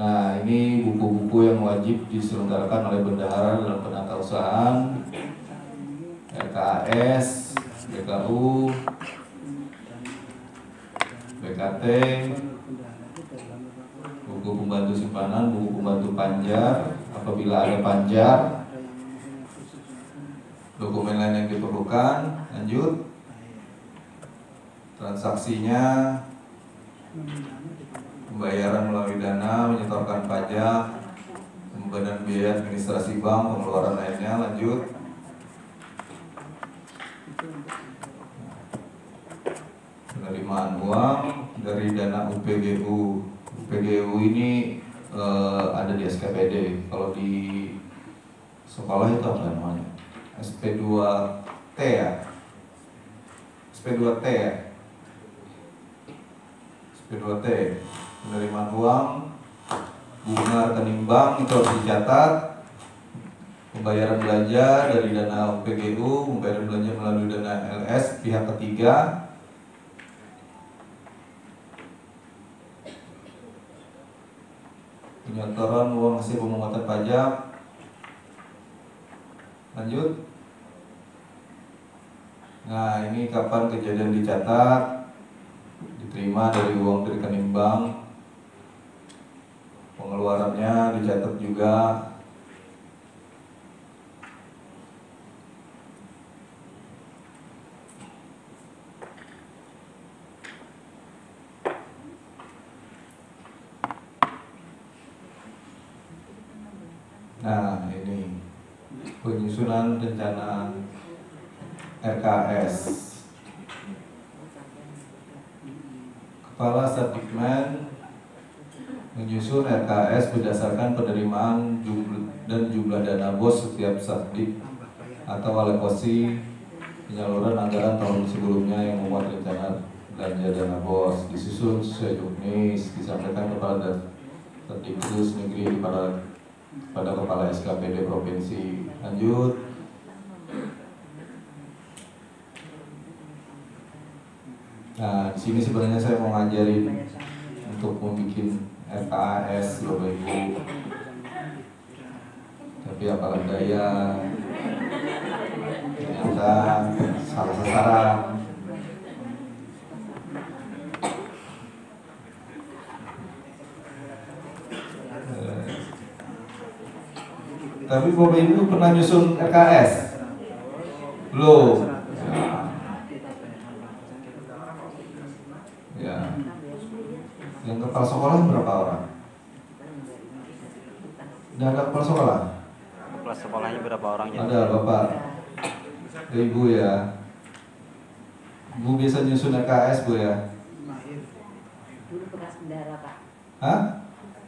Nah, ini buku-buku yang wajib diselenggarakan oleh bendahara dalam penatausahaan, RKAS, BKU, BKT, buku pembantu simpanan, buku pembantu panjar, apabila ada panjar, dokumen lain yang diperlukan. Lanjut. Transaksinya, pembayaran melalui dana, menyetorkan pajak, pembayaran biaya administrasi bank, pengeluaran lainnya. Lanjut. Penerimaan uang dari dana UPGU. UPGU ini ada di SKPD. Kalau di sekolah itu apa namanya? SP2T ya? SP2T ya? SP2T. Penerimaan uang, bunga rekening bank itu harus dicatat. Pembayaran belanja dari dana UPGU, pembayaran belanja melalui dana LS pihak ketiga. Penyetoran uang hasil pemungutan pajak. Lanjut. Nah, ini kapan kejadian dicatat, diterima dari uang dari rekening bank, pengeluarannya dicatat juga. Nah, ini penyusunan rencana RKS. Kepala Satdikmen menyusun RKS berdasarkan penerimaan dan jumlah dana BOS setiap Satdik atau alokasi penyaluran anggaran tahun sebelumnya yang memuat rencana belanja dana BOS. Disusun sesuai juknis, disampaikan kepada Satdikbud negeri pada kepala SKPD provinsi. Lanjut. Nah, di sini sebenarnya saya mau ngajarin untuk membuat RKAS Bapak Ibu. Tapi apalah daya, ternyata salah sasaran. Tapi Bapak Ibu pernah nyusun RKS? Belum. Ya. Yang kepala sekolah berapa orang? Tidak ada kepala sekolah? Kepala sekolahnya berapa orang? Ada Bapak, Ibu ya. Bu biasa nyusun RKS Bu ya? Dulu bekas bendahara Pak. Hah?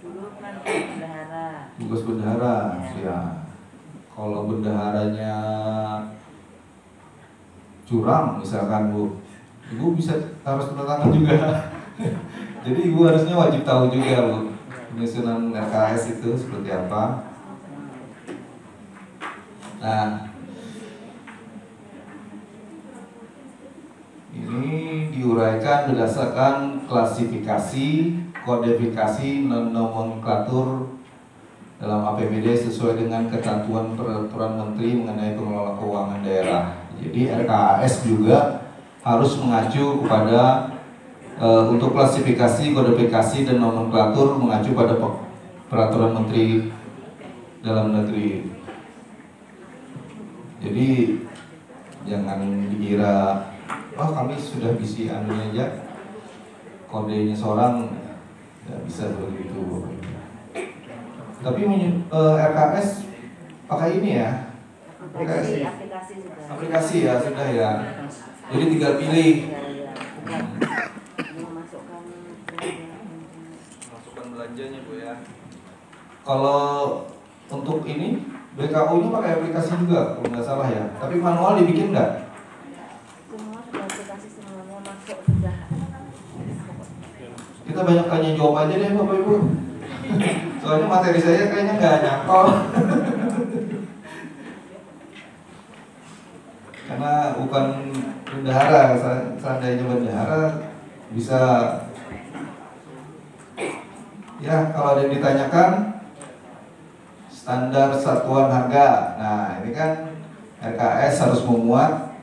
Dulu kan bendahara. Tugas bendahara, ya. Kalau bendaharanya curang misalkan Bu, Ibu bisa harus tanda tangan juga. Jadi Ibu harusnya wajib tahu juga Bu, penyusunan RKS itu seperti apa. Nah, ini diuraikan berdasarkan klasifikasi, kodifikasi, nomenklatur dalam APBD sesuai dengan ketentuan peraturan Menteri mengenai pengelola keuangan daerah. Jadi RKAS juga harus mengacu kepada untuk klasifikasi, kodifikasi, dan nomenklatur mengacu pada peraturan Menteri dalam negeri. Jadi jangan dikira, oh kami sudah bisi anunya aja, kodenya seorang, nggak bisa begitu. Tapi RKS pakai ini ya, aplikasi ya sudah ya. Jadi tinggal pilih. Masukkan belanjanya Bu ya. Kalau untuk ini BKU ini pakai aplikasi juga kalau nggak salah ya. Tapi manual dibikin nggak? Semua sudah aplikasi, semuanya masuk sudah. Kita banyak tanya jawab aja deh Bapak Ibu. Soalnya materi saya kayaknya nggak nyantol. Karena bukan bendahara, seandainya bendahara bisa. Ya, kalau ada yang ditanyakan standar satuan harga. Nah, ini kan RKS harus memuat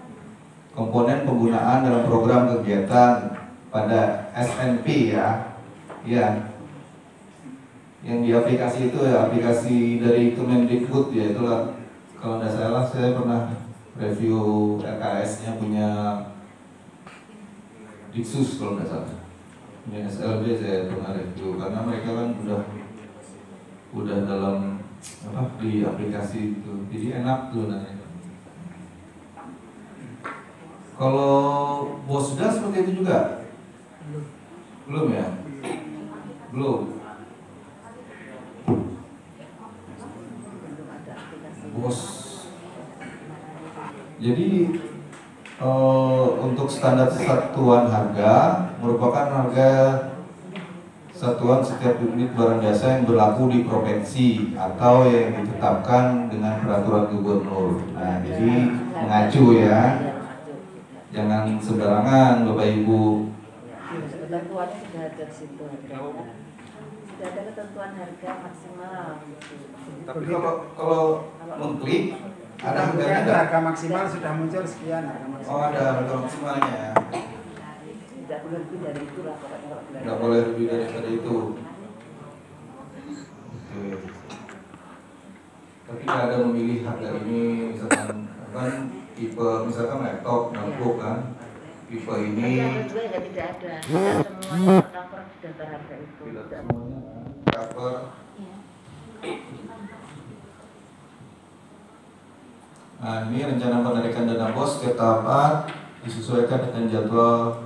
komponen penggunaan dalam program kegiatan pada SNP ya. Ya. Yang di aplikasi itu ya, aplikasi dari Kemendikbud ya, itulah kalau tidak salah saya pernah review RKS-nya punya Diksus kalau tidak salah, punya SLB saya pernah review karena mereka kan udah dalam apa di aplikasi itu, jadi enak tuh nanya. Kalau Bosda seperti itu juga? Belum ya? Belum. Bos. Jadi untuk standar satuan harga merupakan harga satuan setiap unit barang jasa yang berlaku di provinsi atau yang ditetapkan dengan peraturan gubernur. Nah, jadi mengacu ya, jangan sembarangan Bapak Ibu. Ketentuannya sudah ada di situ. Sudah ada ketentuan harga maksimal. Tapi kalau mengklik ada harganya enggak? Harga maksimal sudah muncul sekian harga maksimal. Oh, ada harga maksimalnya ya. Tidak boleh lebih dari itu lah pokoknya. Tidak boleh lebih daripada itu. Oke. Tapi tidak ada memilih harga ini, misalkan kan tipe misalkan laptop, notebook kan, tipe ini. Tapi ada juga yang tidak ada. Tidak semuanya tercover di daftar harga itu. Tidak semuanya cover. Nah, ini rencana penarikan dana bos setiap tahapan disesuaikan dengan jadwal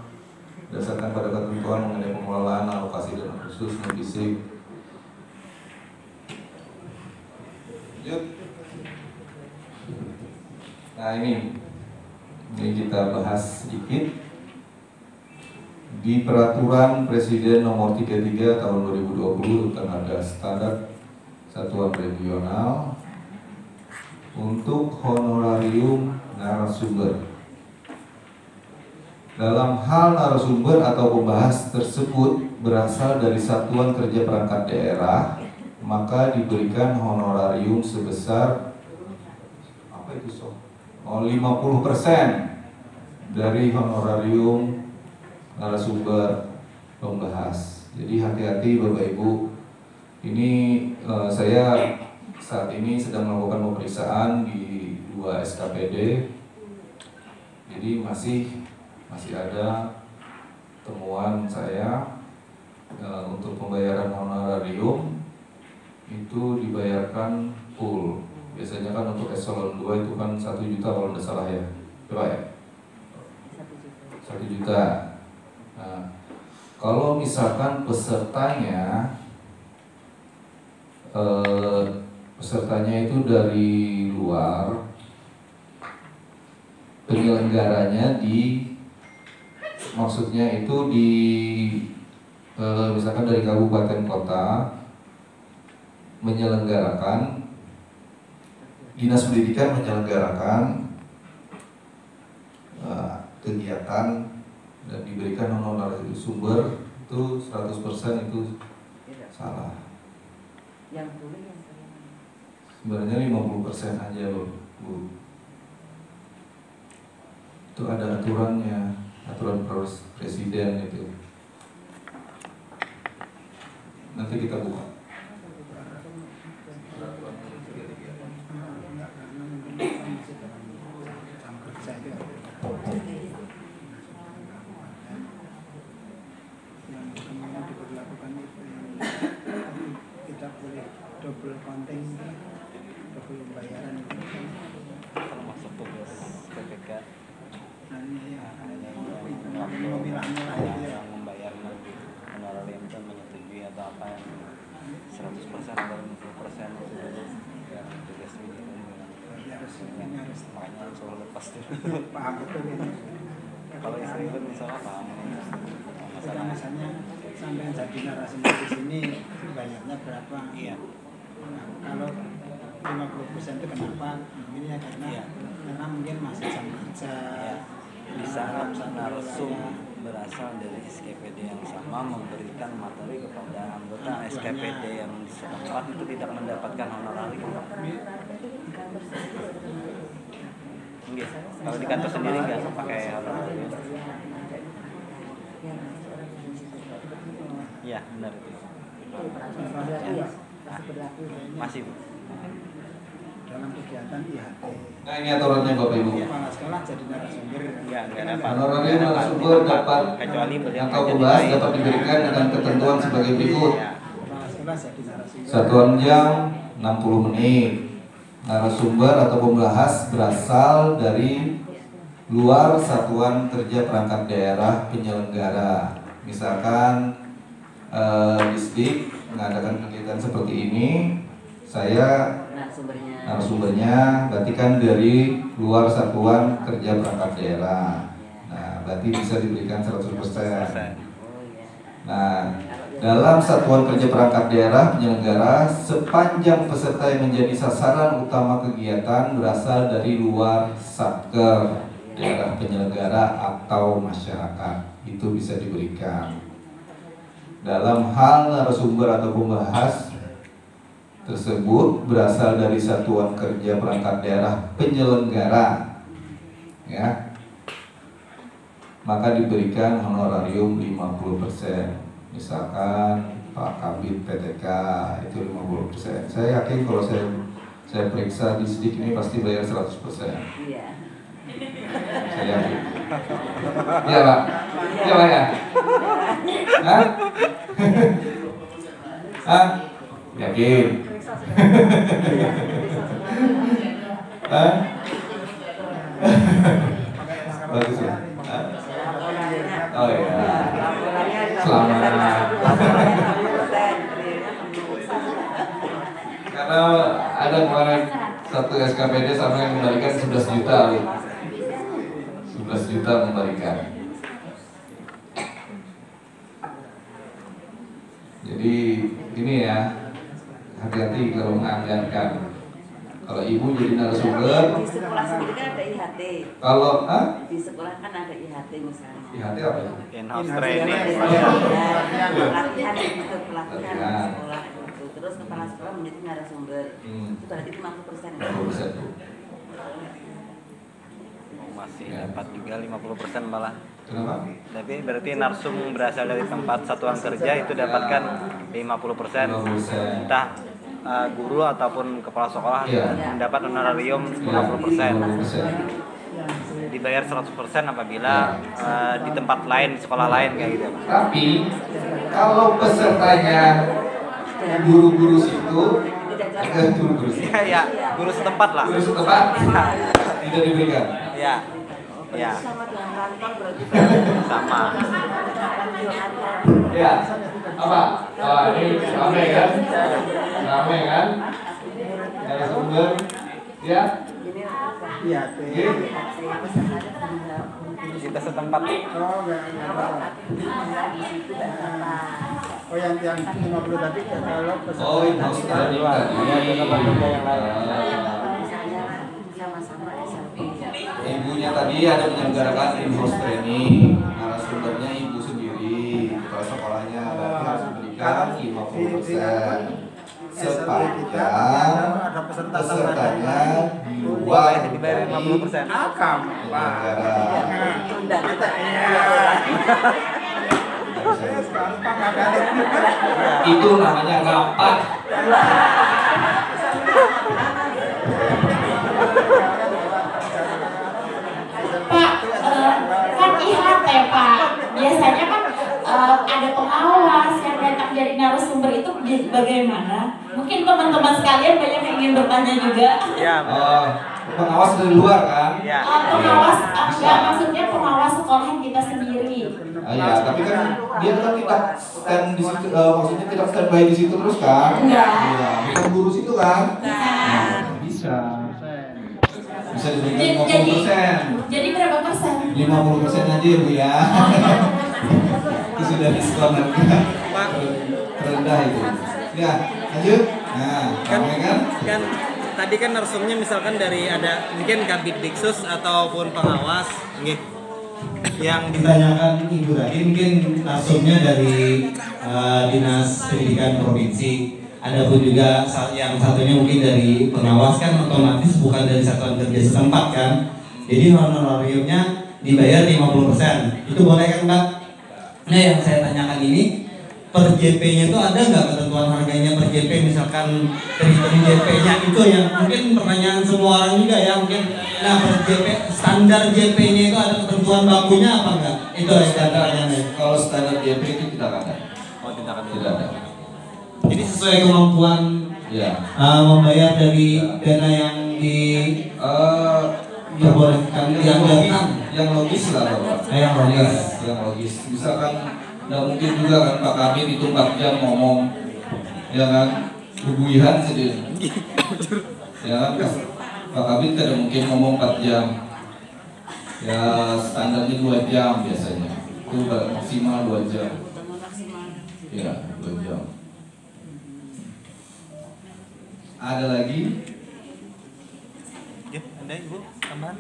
berdasarkan pada ketentuan mengenai pengelolaan alokasi dana khusus non fisik. Lanjut. Nah, ini kita bahas sedikit. Di Peraturan Presiden Nomor 33 Tahun 2020 tentang harga standar satuan regional untuk honorarium narasumber. Dalam hal narasumber atau pembahas tersebut berasal dari satuan kerja perangkat daerah, maka diberikan honorarium sebesar 50% dari honorarium narasumber pembahas. Jadi hati-hati Bapak Ibu. Ini saya saat ini sedang melakukan pemeriksaan di 2 SKPD. Jadi masih ada temuan saya untuk pembayaran honorarium itu dibayarkan full. Biasanya kan untuk eselon 2 itu kan 1 juta kalau tidak salah ya. Coba ya. 1 juta. Nah, kalau misalkan pesertanya pesertanya itu dari luar, penyelenggaranya maksudnya itu misalkan dari kabupaten kota menyelenggarakan, dinas pendidikan menyelenggarakan kegiatan dan diberikan honorar sumber itu 100% itu salah. Yang boleh yang Sebenarnya 50% aja loh, Bu. Itu ada aturannya, aturan presiden itu. Nanti kita buka. Kita boleh double konten, double pembayaran itu termasuk tugas PPK memilah-milah yang membayar honorarium itu menyetujui atau apa yang 100% atau 50% itu yang tugas ini harus makanya harus selalu lepas dulu. paham betul ini. Kalau istri pun misalnya paham Misalnya sampai jadi narasumber di sini bayarnya berapa? Iya. Nah, kalau 50% itu kenapa? Mungkin ya karena mungkin masih jam kerja. Di saat narsum berasal dari SKPD yang sama memberikan materi kepada anggota SKPD yang setempat itu tidak mendapatkan honorarium. Enggak. Kalau di kantor sendiri nggak pakai honorarium. Iya benar itu. Ya. Masih. Dalam kegiatan IHT. Nah ini aturannya Bapak Ibu. Kepala sekolah jadi narasumber. Enggak dapat. Honorarium narasumber dapat kecuali atau pembahas dapat diberikan dengan ketentuan sebagai berikut. Kepala sekolah jadi narasumber. Satuan jam 60 menit. Narasumber atau pembahas berasal dari luar satuan kerja perangkat daerah penyelenggara. Misalkan Disdik mengadakan kegiatan seperti ini, saya narasumbernya berarti kan dari luar satuan kerja perangkat daerah. Nah, berarti bisa diberikan 100%. Nah, dalam satuan kerja perangkat daerah penyelenggara, sepanjang peserta yang menjadi sasaran utama kegiatan berasal dari luar satker daerah penyelenggara atau masyarakat, itu bisa diberikan. Dalam hal narasumber atau pembahas tersebut berasal dari satuan kerja perangkat daerah penyelenggara, ya, maka diberikan honorarium 50%. Misalkan Pak Kabid PTK itu 50%. Saya yakin kalau saya periksa di Disdik ini pasti bayar 100%. Iya. Saya yakin. Iya Pak. Iya Pak ya. Hah? Hah? Yakin. Hah? Bagus ya. Oh iya. Selamat. Karena ada kemarin satu SKPD sama yang memberikan 11 juta. 11 juta memberikan. Jadi ini ya, hati-hati kalau menganggarkan. Kalau ibu jadi narasumber. Di sekolah sendiri kan ada IHT. Kalau di sekolah kan ada IHT misalnya. IHT apa itu? In-house training. Pelatihan itu pelatihan sekolah itu. Terus kepala sekolah menjadi narasumber. Itu berarti 50%. 50%. Masih dapat juga 50% malah. Kenapa? Tapi berarti narsum berasal dari tempat satuan kerja itu dapatkan 50%. Entah guru ataupun kepala sekolah mendapat honorarium 50%. Dibayar 100% apabila di tempat lain, sekolah lain kayak gitu. Tapi kalau pesertanya guru-guru situ, guru-guru situ. Ya, guru setempat lah. Guru setempat tidak diberikan. Ya. Ya. Sama dengan kantor berarti sama. Ya. Apa? Oh, ini rame kan? Rame kan? Narasumber, ya? Iya, Kita setempat. Oh, enggak apa-apa. Oh, yang 50 tadi kalau peserta. Oh, itu sudah ibunya tadi ada menyelenggarakan in-house training, narasumbernya ibu sendiri, kepala sekolahnya berarti harus memberikan 50%. Sepanjang pesertanya di luar dibayar 50%. penyelenggara. Itu namanya rapat. Pak, kan IHT Pak, biasanya kan ada pengawas yang datang dari narasumber itu bagaimana? Mungkin teman-teman sekalian banyak yang ingin bertanya juga. Ya, pengawas dari luar kan? Ya. Pengawas, enggak maksudnya pengawas sekolah kita sendiri. Ya, tapi kan dia kan tidak stand di situ, maksudnya tidak standby di situ terus kan? Enggak. Iya, bukan guru situ kan? Bisa. Bisa diberikan 50%. Jadi berapa persen? 50% aja ya Bu ya. Itu sudah diskon terendah itu. Ya, lanjut. Nah, kan kan tadi kan narsumnya misalkan dari ada mungkin Kabid Diksus ataupun pengawas nggih. Yang ditanyakan Ibu tadi mungkin narsumnya dari Dinas Pendidikan Provinsi. Ada pun juga yang satunya mungkin dari pengawas, kan otomatis bukan dari satuan kerja setempat kan. Jadi honorariumnya dibayar 50%. Itu boleh kan Mbak? Nah yang saya tanyakan ini, per JP-nya itu ada nggak ketentuan harganya per JP, misalkan dari JP-nya itu yang mungkin pertanyaan semua orang juga ya mungkin. Nah per JP, standar JP-nya itu ada ketentuan bakunya apa enggak? Itu standarnya. Kalau standar JP itu tidak ada. Oh tidak ada. Tidak ada. Jadi sesuai kemampuan ya. Membayar dari dana yang diperbolehkan yang logis lah Bapak. Yang logis. Yang logis. Misalkan nggak mungkin juga kan Pak Kabid itu 4 jam ngomong, ya kan? Bubuihan sendiri. Ya kan? Pak Kabid tidak mungkin ngomong 4 jam. Ya standarnya 2 jam biasanya. Itu maksimal 2 jam. Ya 2 jam. Ada lagi? Ya, ada Ibu tambahan.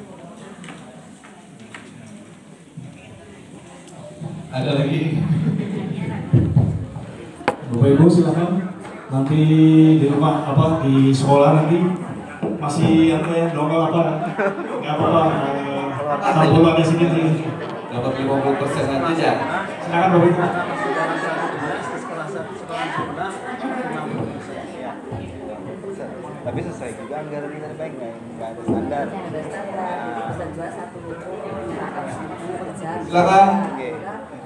Ada lagi? Bapak Ibu silakan. Nanti di rumah apa di sekolah nanti masih apa ya dongkol apa? Nggak apa-apa. Sampul ada sedikit. Dapat 50% aja. Silakan Bapak Ibu. Tapi sesuai juga anggaran kita baik nggak ada standar. Silakan. Oke.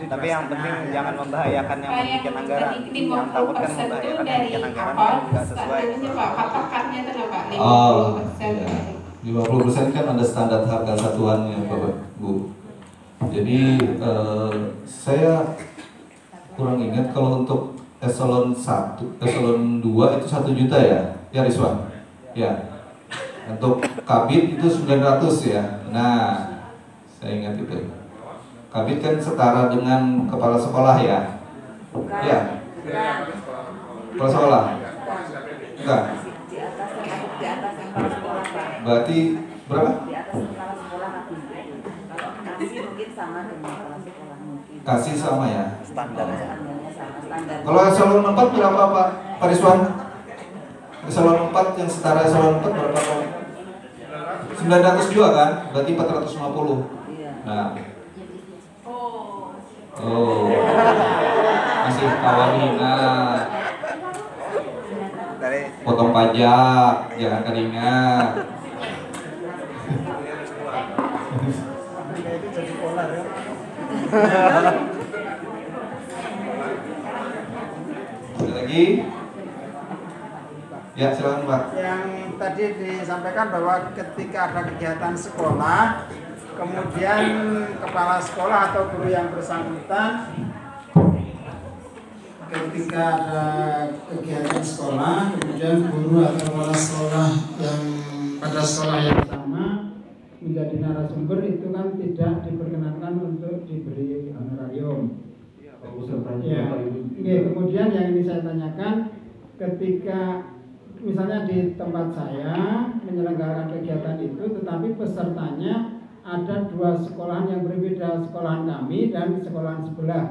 Tapi yang penting jangan membahayakan yang membuat anggaran. Yang takut kan membahayakan yang bikin anggaran nggak sesuai. Patokannya itu Pak, 50% kan ada standar harga satuannya Bapak Bu. Jadi saya kurang ingat kalau untuk eselon 1, eselon 2 itu 1 juta ya? Ya Rizwan? Ya. Untuk Kabid itu 900 ya. Nah, saya ingat itu. Kabid kan setara dengan kepala sekolah ya? Ya. Kepala sekolah? Enggak. Berarti berapa? Kasih sama ya? Standar. Kalau eselon 4 berapa Pak Rizwan? Eselon 4 yang setara eselon 4 berapa Pak? 900 juga kan? Berarti 450. Nah. Oh. Masih kawanin. Nah. Potong pajak, jangan keringat. Ada lagi? Ya, silakan Pak. Yang tadi disampaikan bahwa ketika ada kegiatan sekolah, kemudian kepala sekolah atau guru yang bersangkutan ketika ada kegiatan sekolah, kemudian guru atau kepala sekolah yang pada sekolah yang sama menjadi narasumber, itu kan tidak diperkenankan untuk diberi honorarium. Ya, kemudian yang ini saya tanyakan, ketika misalnya di tempat saya menyelenggarakan kegiatan itu, tetapi pesertanya ada dua sekolahan yang berbeda, sekolahan kami dan sekolahan sebelah.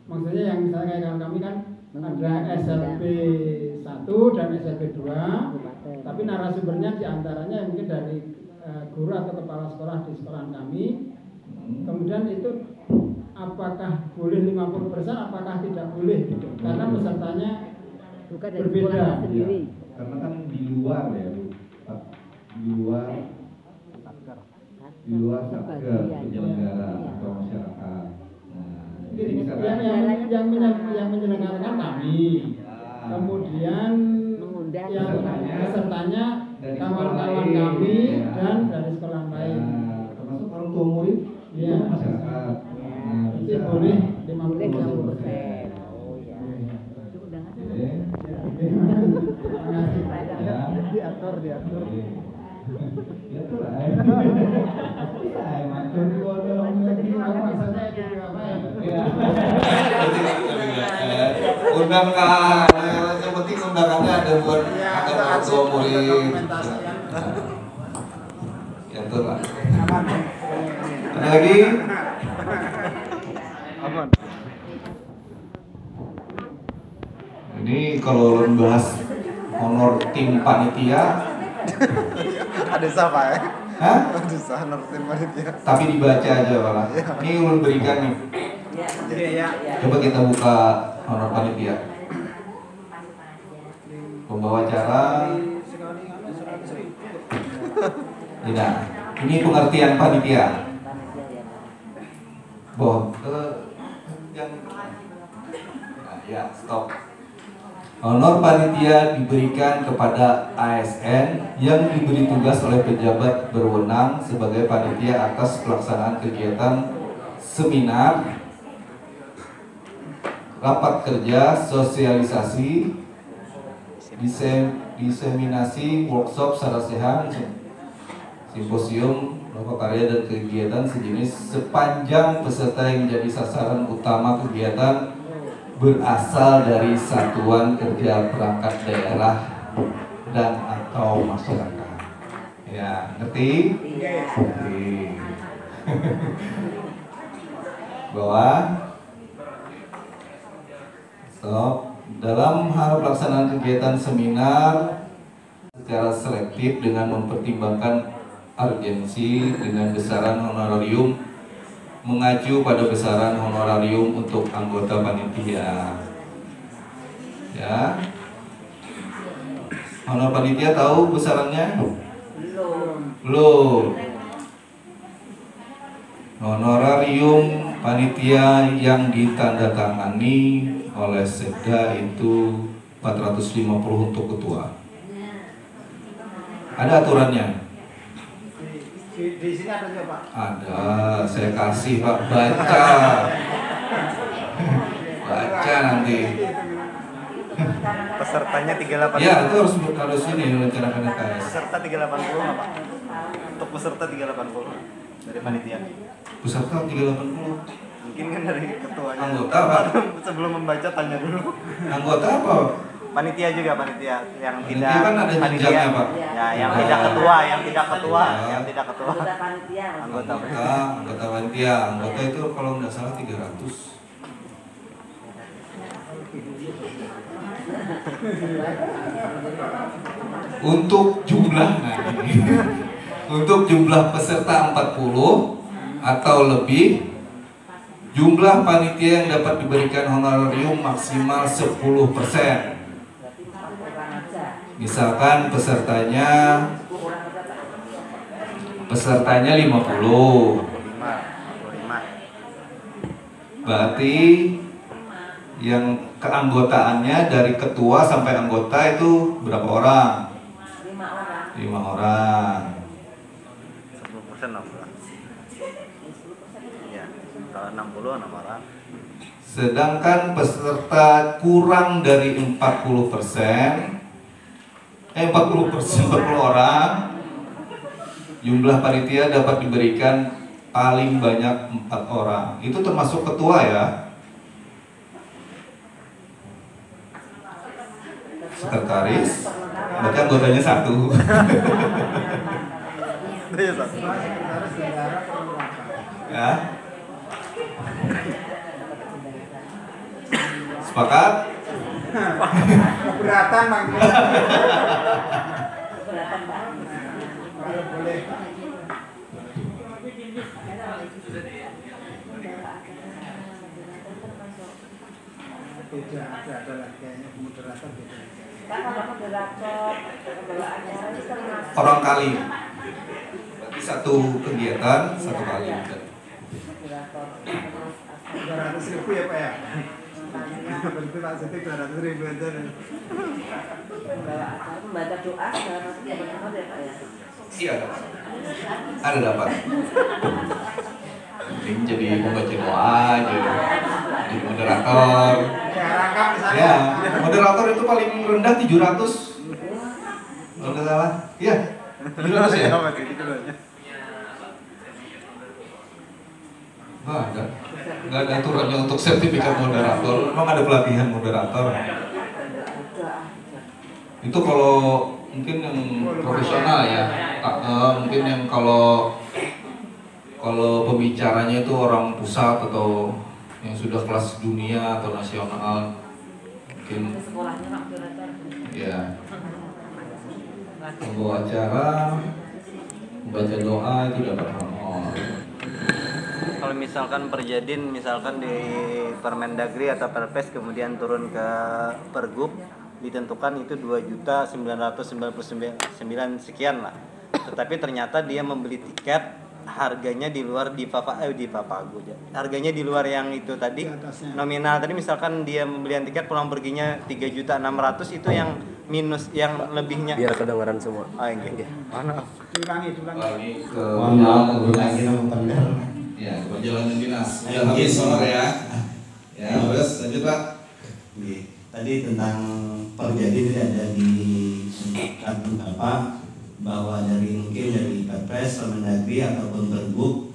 Maksudnya yang misalnya kayak kami kan ada SLB 1 dan SLB 2, tapi narasumbernya diantaranya mungkin dari guru atau kepala sekolah di sekolahan kami. Kemudian itu apakah boleh 50%, apakah tidak boleh gitu? Karena pesertanya berbeda. Ya, karena kan di luar ya Bu, di luar satker penyelenggara atau masyarakat. Yang menyelenggarakan kami, kemudian yang pesertanya kawan-kawan kami dan dari sekolah lain, termasuk orang tua murid, ya, masyarakat. Jadi boleh 50%. Diatur. Diatur lah. Undang kah, yang penting undangannya ada buat orang tua murid. Diatur lah. Ada lagi? Ini kalau bahas honor tim panitia ada siapa ya? Hah? Ada honor tim panitia. Tapi dibaca aja malah. Ini ulun berikan nih. Coba kita buka honor panitia. Pembawa acara. Tidak. Ini pengertian panitia. Ya, stop. Honor panitia diberikan kepada ASN yang diberi tugas oleh pejabat berwenang sebagai panitia atas pelaksanaan kegiatan seminar, rapat kerja, sosialisasi, diseminasi, workshop, sarasehan, simposium, lokakarya dan kegiatan sejenis sepanjang peserta yang menjadi sasaran utama kegiatan berasal dari satuan kerja perangkat daerah dan atau masyarakat. Ya, ngerti? Ngerti. Bawah. Stop. Dalam hal pelaksanaan kegiatan seminar secara selektif dengan mempertimbangkan urgensi dengan besaran honorarium, mengacu pada besaran honorarium untuk anggota panitia. Ya. Honor panitia tahu besarannya? Belum. Honorarium panitia yang ditandatangani oleh Sekda itu 450 untuk ketua. Ada aturannya? Di sini ada juga Pak? Ada, saya kasih Pak, baca. Baca nanti. Pesertanya 380. Ya, itu harus ini rencanakan KS. Peserta 380 nggak Pak? Untuk peserta 380 dari panitia. Peserta 380. Mungkin kan dari ketuanya. Anggota Pak. Sebelum membaca tanya dulu. Anggota apa? Panitia juga, panitia yang Panitia tidak kan ada jenjangnya Pak. Ya, yang tidak ketua, yang tidak ketua. Anggota panitia. Anggota panitia. Anggota itu kalau nggak salah 300. Untuk jumlah untuk jumlah peserta 40 atau lebih, jumlah panitia yang dapat diberikan honorarium maksimal 10%. Misalkan pesertanya 50. Berarti yang keanggotaannya dari ketua sampai anggota itu berapa orang? 5 orang. 10% 6 orang. Iya, kalau 60 6 orang. Sedangkan peserta kurang dari 40%, 40 orang, jumlah panitia dapat diberikan paling banyak 4 orang. Itu termasuk ketua ya. Sekretaris, berarti anggotanya 1. Ya. Sepakat? Keberatan Bang. Boleh. Tidak ada lagi kayaknya moderator gitu. Kalau moderator pembawa acara itu termasuk Orang kali. Berarti 1 kegiatan 1 kali. 200.000 ya Pak ya? Berarti Pak Siti 200.000 aja. pembawa acara membaca doa segala macam ya benar ya Pak ya? Iya dapat. Ada dapat. Ini jadi membaca doa aja. Jadi moderator. Ya, moderator itu paling rendah 700. Kalau nggak salah. Iya. 700 ya? Nggak ada aturannya untuk sertifikat moderator. Memang ada pelatihan moderator. Itu kalau mungkin yang profesional ya. Mungkin yang kalau pembicaranya itu orang pusat atau yang sudah kelas dunia atau nasional, mungkin ya membawa acara, membaca doa itu dapat honor. Kalau misalkan Perjadin misalkan di Permendagri atau Perpres kemudian turun ke Pergub ditentukan itu 2.999 sekian lah. Tetapi ternyata dia membeli tiket harganya di luar di Papago harganya di luar yang itu tadi nominal tadi, misalkan dia pembelian tiket pulang perginya 3.600.000 itu yang minus, yang lebihnya biar kedengaran semua. Iya. Mana? Ulangi. Ya, perjalanan dinas. Ya, habis honor ya. Ya, terus lanjut Pak. Tadi tentang Perjadin ini ada di apa bahwa dari Perpres, Permendagri ataupun Pergub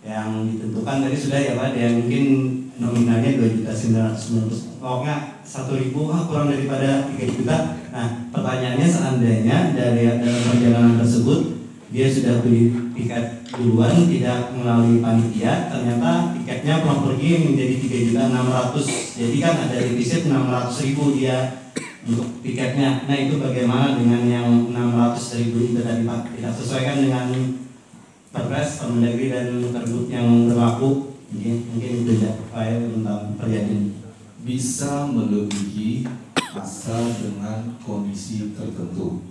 yang ditentukan tadi sudah ya Pak, yang mungkin nominalnya 2.990.000, pokoknya 1.000 kurang daripada 3 juta. Nah pertanyaannya, seandainya dalam perjalanan tersebut dia sudah beli tiket duluan tidak melalui panitia, ternyata tiketnya pulang pergi menjadi 3.600.000, jadi kan ada defisit 600.000 dia untuk tiketnya. Nah itu bagaimana dengan yang 600.000 itu tadi Pak? Tidak sesuaikan dengan Perpres, Permendagri dan Pergub yang berlaku. Mungkin itu ya Pak tentang Perjadin. Bisa melebihi asal dengan kondisi tertentu.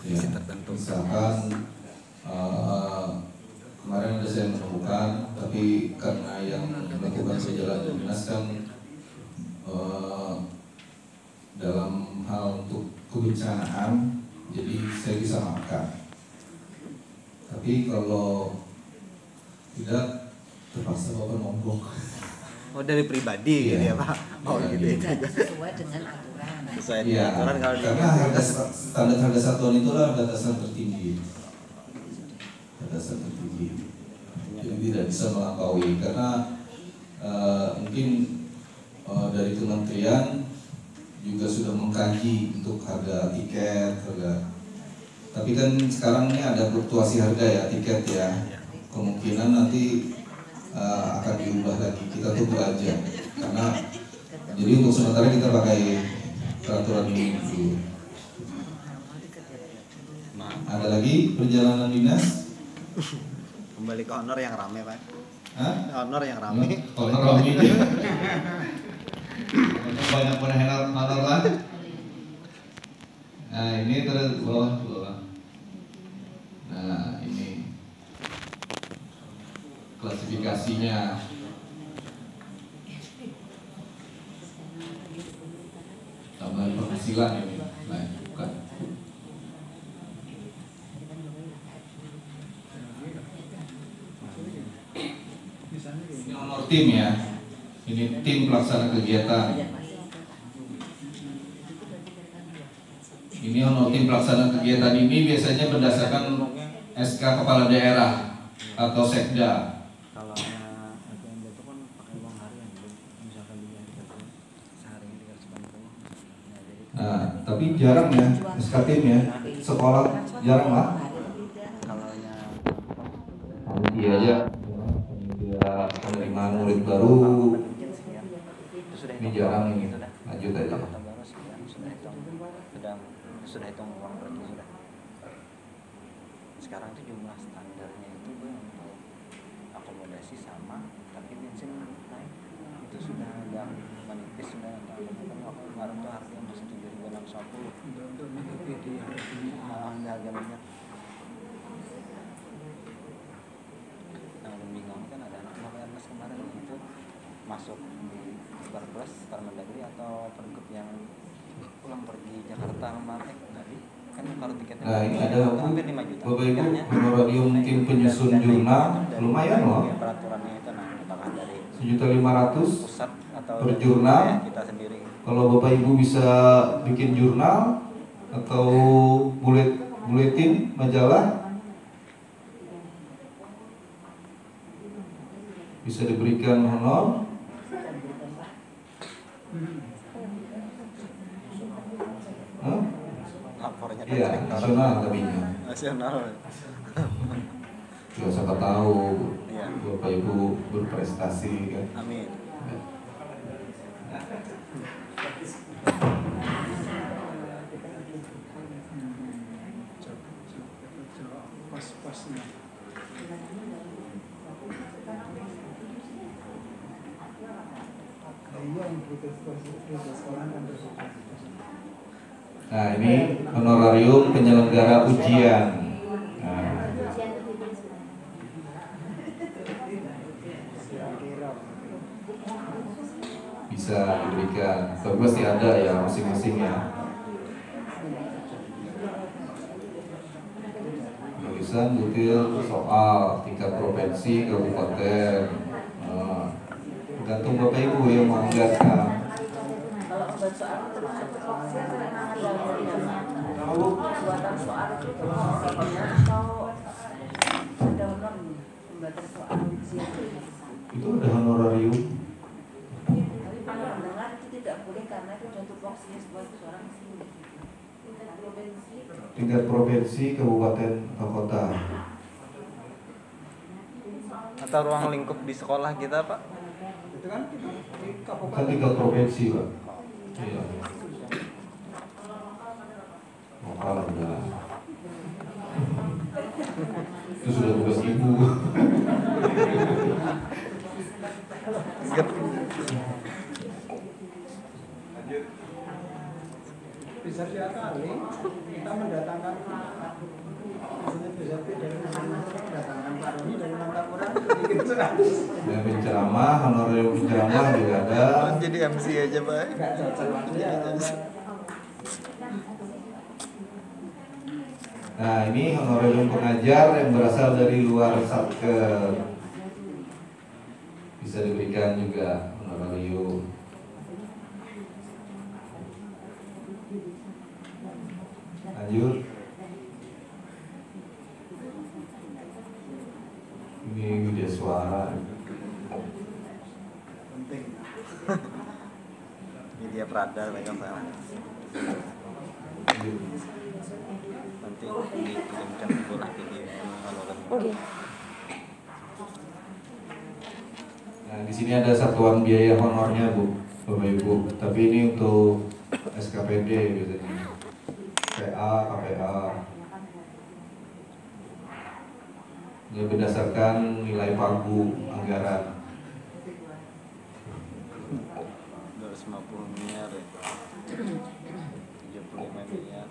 Ya, misalkan kemarin ada saya menemukan, tapi karena yang melakukan perjalanan dinas kan dalam hal untuk kebencanaan, jadi saya bisa makan. Tapi kalau tidak, terpaksa Bapak nombok. Oh, dari pribadi gitu ya Pak? Oh gitu ya. Sesuai dengan aturan. Sesuai dengan aturan kalau karena standar harga satuan itulah batasan tertinggi. Batasan tertinggi. Jadi tidak bisa melampaui, karena mungkin dari kementerian juga sudah mengkaji untuk harga tiket, tapi kan sekarang ini ada fluktuasi harga ya tiket ya, kemungkinan nanti akan diubah lagi, kita tunggu aja, karena jadi untuk sementara kita pakai peraturan ini dulu. Ada lagi perjalanan dinas? Kembali ke honor yang rame Pak. Hah? Honor yang rame. Honor rame. Banyak honor lah. Nah ini terus bawah. Nah ini klasifikasinya. Tambahan penghasilan ini. Nah, bukan. Ini honor honor tim ya. Ini tim pelaksana kegiatan. Ini honor tim pelaksana kegiatan ini biasanya berdasarkan SK kepala daerah atau sekda. Nah, tapi jarang ya SK tim ya. Sekolah jarang lah. Iya aja. Dia penerimaan murid baru. Ini jarang ini. Lanjut aja. Sudah hitung uang pergi sudah. Sekarang itu jumlah standarnya itu untuk akomodasi sama, tapi bensin naik. Itu sudah agak menipis sudah. Kemarin tuh harganya masih 7.650. Untuk mengikuti di hari ini. Harga minyak. Yang bingung kan ada anak mas kemarin itu masuk di Perpres, Permendagri atau Pergub yang pulang pergi Jakarta kemarin tadi kan kalau tiketnya nah ini ada hampir 5 juta. Bapak Ibu, honorarium tim penyusun jurnal lumayan loh. Peraturannya itu apakah dari 1.500.000 pusat atau per jurnal. Kita sendiri. Kalau Bapak Ibu bisa bikin jurnal atau buletin majalah bisa diberikan honor. Lapornya iya, nasional tapi nasional. Ya siapa tahu iya. Bapak Ibu berprestasi kan. Amin. Pas-pasnya. Nah ini honorarium penyelenggara ujian. Nah, bisa diberikan, tapi pasti ada ya masing-masing ya. Tulisan butil soal tingkat provinsi, kabupaten. Nah, tergantung Bapak Ibu yang menganggarkan. Kalau buat soal itu buatan soal itu atau ada honor pembuatan soal ujian Itu ada honorarium. tapi pada mendengar itu tidak boleh karena itu sudah tupoksinya sebuah seorang Tingkat provinsi, kabupaten, atau kota. Atau ruang lingkup di sekolah kita, Pak? Itu kan di kabupaten. Kan tingkat provinsi, Pak. Iya. Lokal udah. Itu sudah tugas ibu. Bisa diakali kita mendatangkan bisa dari mendatangkan Pak Roni dari Mantapura bikin 100. Ya penceramah, honorarium penceramah juga ada. Jadi MC aja, Pak. Enggak cocok. Nah ini honorarium pengajar yang berasal dari luar Satker. Bisa diberikan juga honorarium. Lanjut. Ini media suara. Penting. Media Prada mereka salah. Nanti dikirimkan bola video honorer. Oke. Nah, di sini ada satuan biaya honornya, Bu, Bapak Ibu. Tapi ini untuk SKPD biasanya. PA, KPA. Ini berdasarkan nilai pagu anggaran. 250 miliar ya. 75 miliar.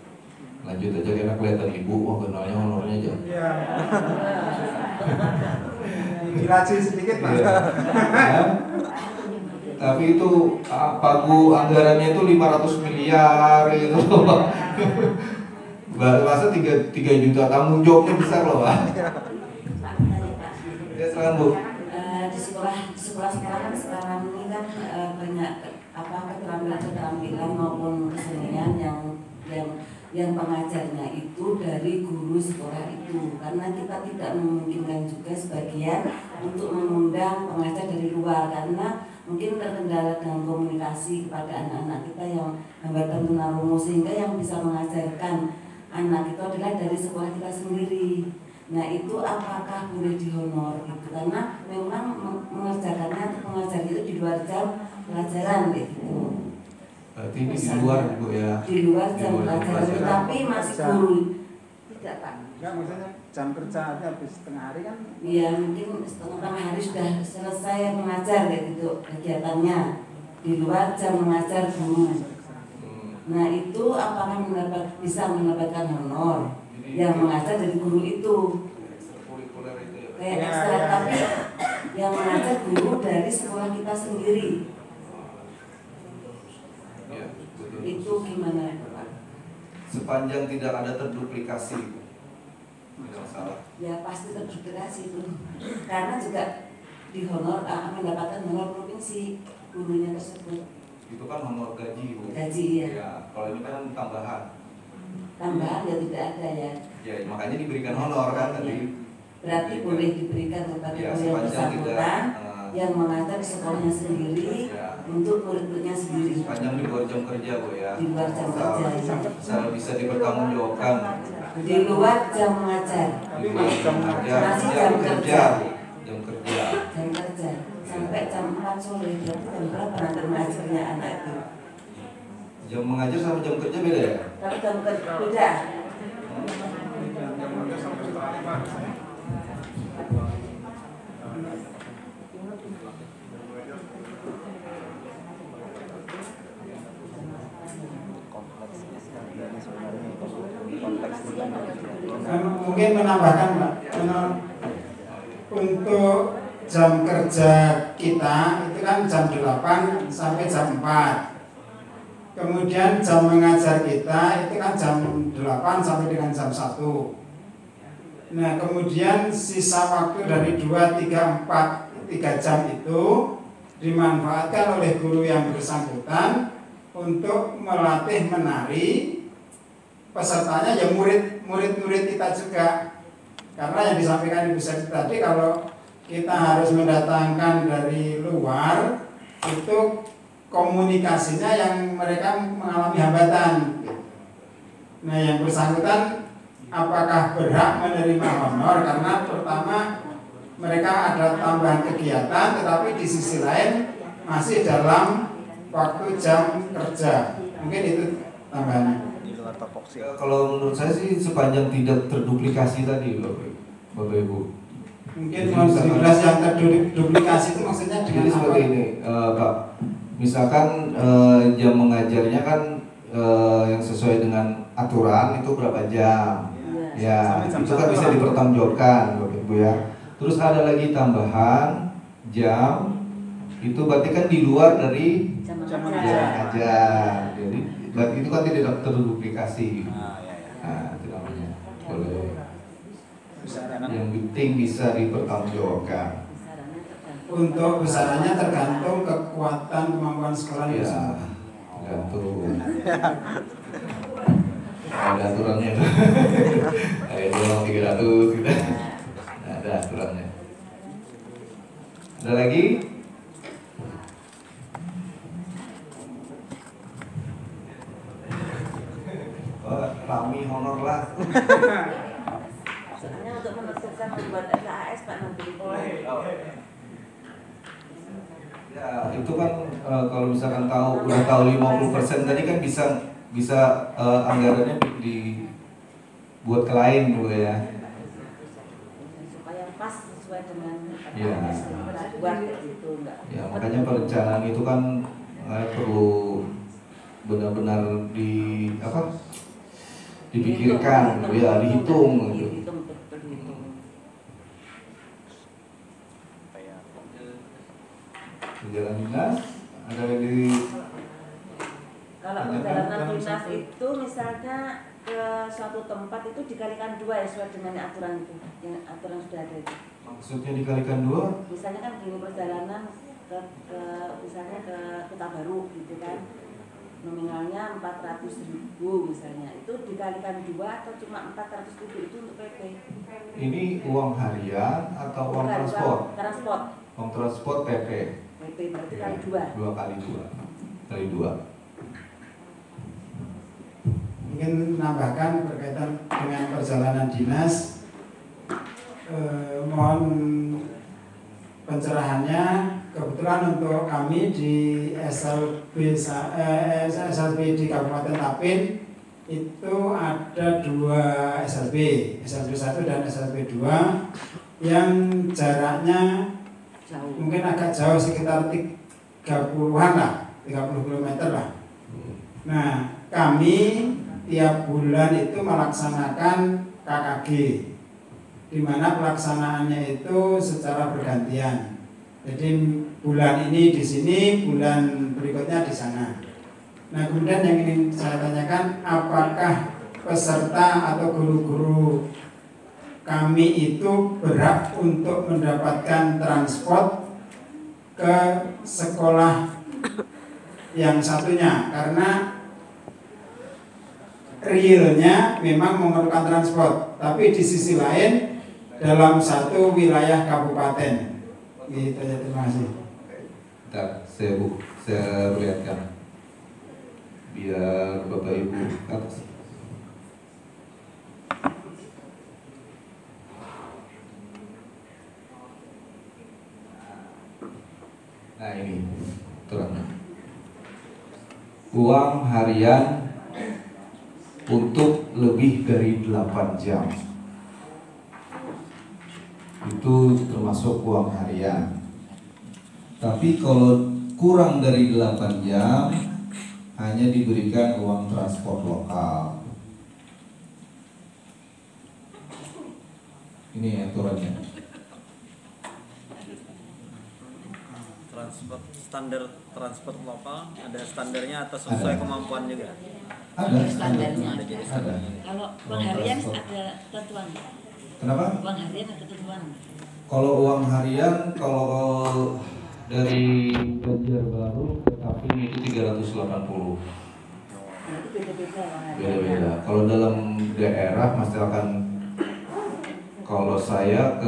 Lanjut aja karena kelihatan ibu, wah kenalnya honornya aja. Iya. Dilaci sedikit, Pak. Iya. Ya. Tapi itu pagu anggarannya itu 500 miliar gitu loh, Pak. Masa 3 juta, tanggung jawabnya besar loh, Pak. Ya, silakan, Bu. Di sekolah sekolah-sekolah kan sekarang ini kan banyak keterampilan maupun kesenian yang pengajarnya itu dari guru sekolah itu, karena kita tidak memungkinkan juga sebagian untuk mengundang pengajar dari luar karena mungkin terkendala dengan komunikasi kepada anak-anak kita yang hambatan tunarungu, sehingga yang bisa mengajarkan anak itu adalah dari sekolah kita sendiri. Nah itu apakah boleh dihonor gitu, karena memang mengerjakannya atau pengajar itu di luar jam pelajaran gitu. Berarti ini di luar Bu ya? Di luar jam pelajaran, tapi masih guru. Tidak Pak? Enggak, maksudnya jam kerja habis setengah hari kan? Iya, mungkin setengah hari sudah selesai mengajar gitu kegiatannya. Di luar jam mengajar guru. Nah itu apakah bisa mendapatkan honor? Yang mengajar dari guru itu kayak ekstra, tapi yang mengajar guru dari sekolah kita sendiri itu gimana Pak? Sepanjang tidak ada terduplikasi, tidak masalah. Ya pasti terduplikasi itu, karena juga di honor mendapatkan honor provinsi gurunya tersebut. Itu kan honor gaji Bu. Gaji ya. Ya, kalau ini kan tambahan. Tambahan ya tidak ada ya. Ya makanya diberikan honor kan tadi. Berarti boleh diberikan kepada guru yang bersangkutan yang mengajar sekolahnya sendiri untuk murid-muridnya sendiri. Sepanjang di luar jam kerja Bu ya. Di luar jam kerja. Bisa dipertanggungjawabkan. Di luar jam mengajar. Di luar jam kerja. Masih jam kerja. Jam kerja. Jam kerja. Sampai jam 4 sore. Jam berapa nanti mengajarnya anak itu? Jam mengajar sama jam kerja beda ya? Tapi jam kerja beda. Mungkin menambahkan Pak, untuk jam kerja kita itu kan jam 8 sampai jam 4. Kemudian jam mengajar kita itu kan jam 8 sampai dengan jam 1. Nah kemudian sisa waktu dari 2, 3, 4, 3 jam itu dimanfaatkan oleh guru yang bersangkutan untuk melatih menari pesertanya ya murid-murid kita juga. Karena yang disampaikan Ibu Sekti tadi, kalau kita harus mendatangkan dari luar itu komunikasinya yang mereka mengalami hambatan. Nah yang bersangkutan apakah berhak menerima honor, karena pertama mereka ada tambahan kegiatan tetapi di sisi lain masih dalam waktu jam kerja. Mungkin itu tambahannya. Kalau menurut saya sih sepanjang tidak terduplikasi tadi Bapak Ibu. Mungkin jelas yang terduplikasi itu maksudnya dengan seperti ini Pak. Misalkan jam mengajarnya kan yang sesuai dengan aturan itu berapa jam. Ya, itu kan bisa dipertanggungjawabkan Bapak Ibu ya. Terus ada lagi tambahan jam, itu berarti kan di luar dari jam mengajar. Jadi berarti itu kan tidak terduplikasi. Nah, itu namanya. Boleh. Yang penting bisa dipertanggungjawabkan. Untuk besarannya tergantung kekuatan kemampuan sekolah ya, tergantung. Ada aturannya. Kayak doang 300 gitu. Ada aturannya. Ada lagi? Rami honor lah. Soalnya untuk menentukan membuat SAS Pak nanti. Ya itu kan kalau misalkan udah tahu 50% tadi kan bisa anggarannya dibuat ke lain dulu ya. Supaya pas sesuai dengan ya. buat itu enggak. Ya makanya perencanaan itu kan perlu benar-benar dipikirkan, ya dihitung gitu. Perjalanan dinas ada di. Kalau perjalanan dinas itu misalnya ke suatu tempat itu dikalikan 2 ya sesuai dengan aturan itu, yang aturan sudah ada itu. Maksudnya dikalikan 2? Misalnya kan gini, perjalanan misalnya ke Kota Baru gitu kan, nominalnya 400.000 misalnya, itu dikalikan 2 atau cuma 400.000 itu untuk PP? Ini uang harian atau uang transport? Transport. Uang transport PP. PP berarti kali 2. 2 kali 2. Kali 2. Mungkin menambahkan berkaitan dengan perjalanan dinas, mohon pencerahannya. Kebetulan untuk kami di SLB di Kabupaten Tapin itu ada 2 SLB 1 dan SLB 2 yang jaraknya mungkin agak jauh, sekitar 30-an lah, 30 km lah. Nah, kami tiap bulan itu melaksanakan KKG, di mana pelaksanaannya itu secara bergantian. Jadi bulan ini di sini, bulan berikutnya di sana. Nah, kemudian yang ingin saya tanyakan, apakah peserta atau guru-guru kami itu berhak untuk mendapatkan transport ke sekolah yang satunya? Karena realnya memang memerlukan transport, tapi di sisi lain dalam satu wilayah kabupaten. Gitu aja, terima kasih. Bentar, saya perlihatkan biar Bapak Ibu atas. Nah, ini aturannya. Uang harian untuk lebih dari 8 jam itu termasuk uang harian. Tapi kalau kurang dari 8 jam hanya diberikan uang transport lokal. Ini aturannya. Standar transport lokal ada standarnya atau sesuai kemampuan juga? Ada standarnya. Ada. Kalau uang harian ada ketentuan. Kenapa? Uang harian ada ketentuan. Kalau uang harian, kalau dari Banjarbaru ke Tapin itu 380. Beda-beda. Kalau dalam daerah, misalkan kalau saya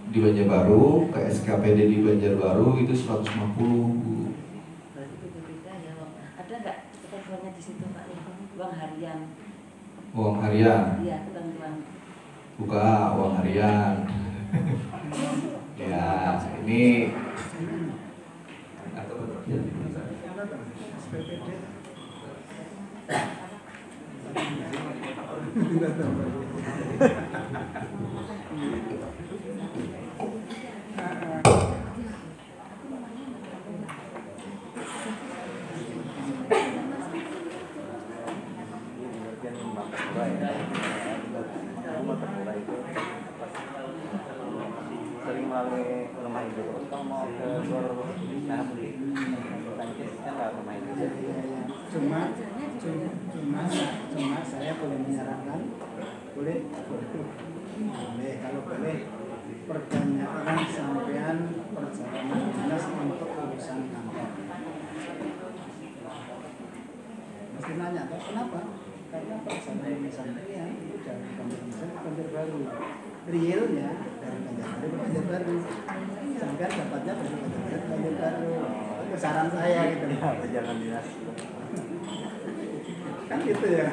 di Banjarbaru, ke SKPD di Banjarbaru itu 150. Berarti beda-beda ya. Ada nggak ketentuannya di situ Pak? Uang harian. Uang harian? Iya, ketentuan. Buka uang harian. Ya, ini sering melalui rumah ibu, terus kalau mau ke luar nah beli tangkis kan nggak rumah ibu. Cuma saya boleh menyarankan, boleh kalau boleh pertanyaan sampean perjalanan dinas untuk urusan kantor. Mesti nanya, kenapa? Karena perjalanan sampean itu dari Banjarbaru, realnya dari Banjarbaru ke Banjarbaru, sampean dapatnya dari Banjarbaru ke Banjarbaru. Itu saran saya gitu. Perjalanan dinas. Kan gitu ya.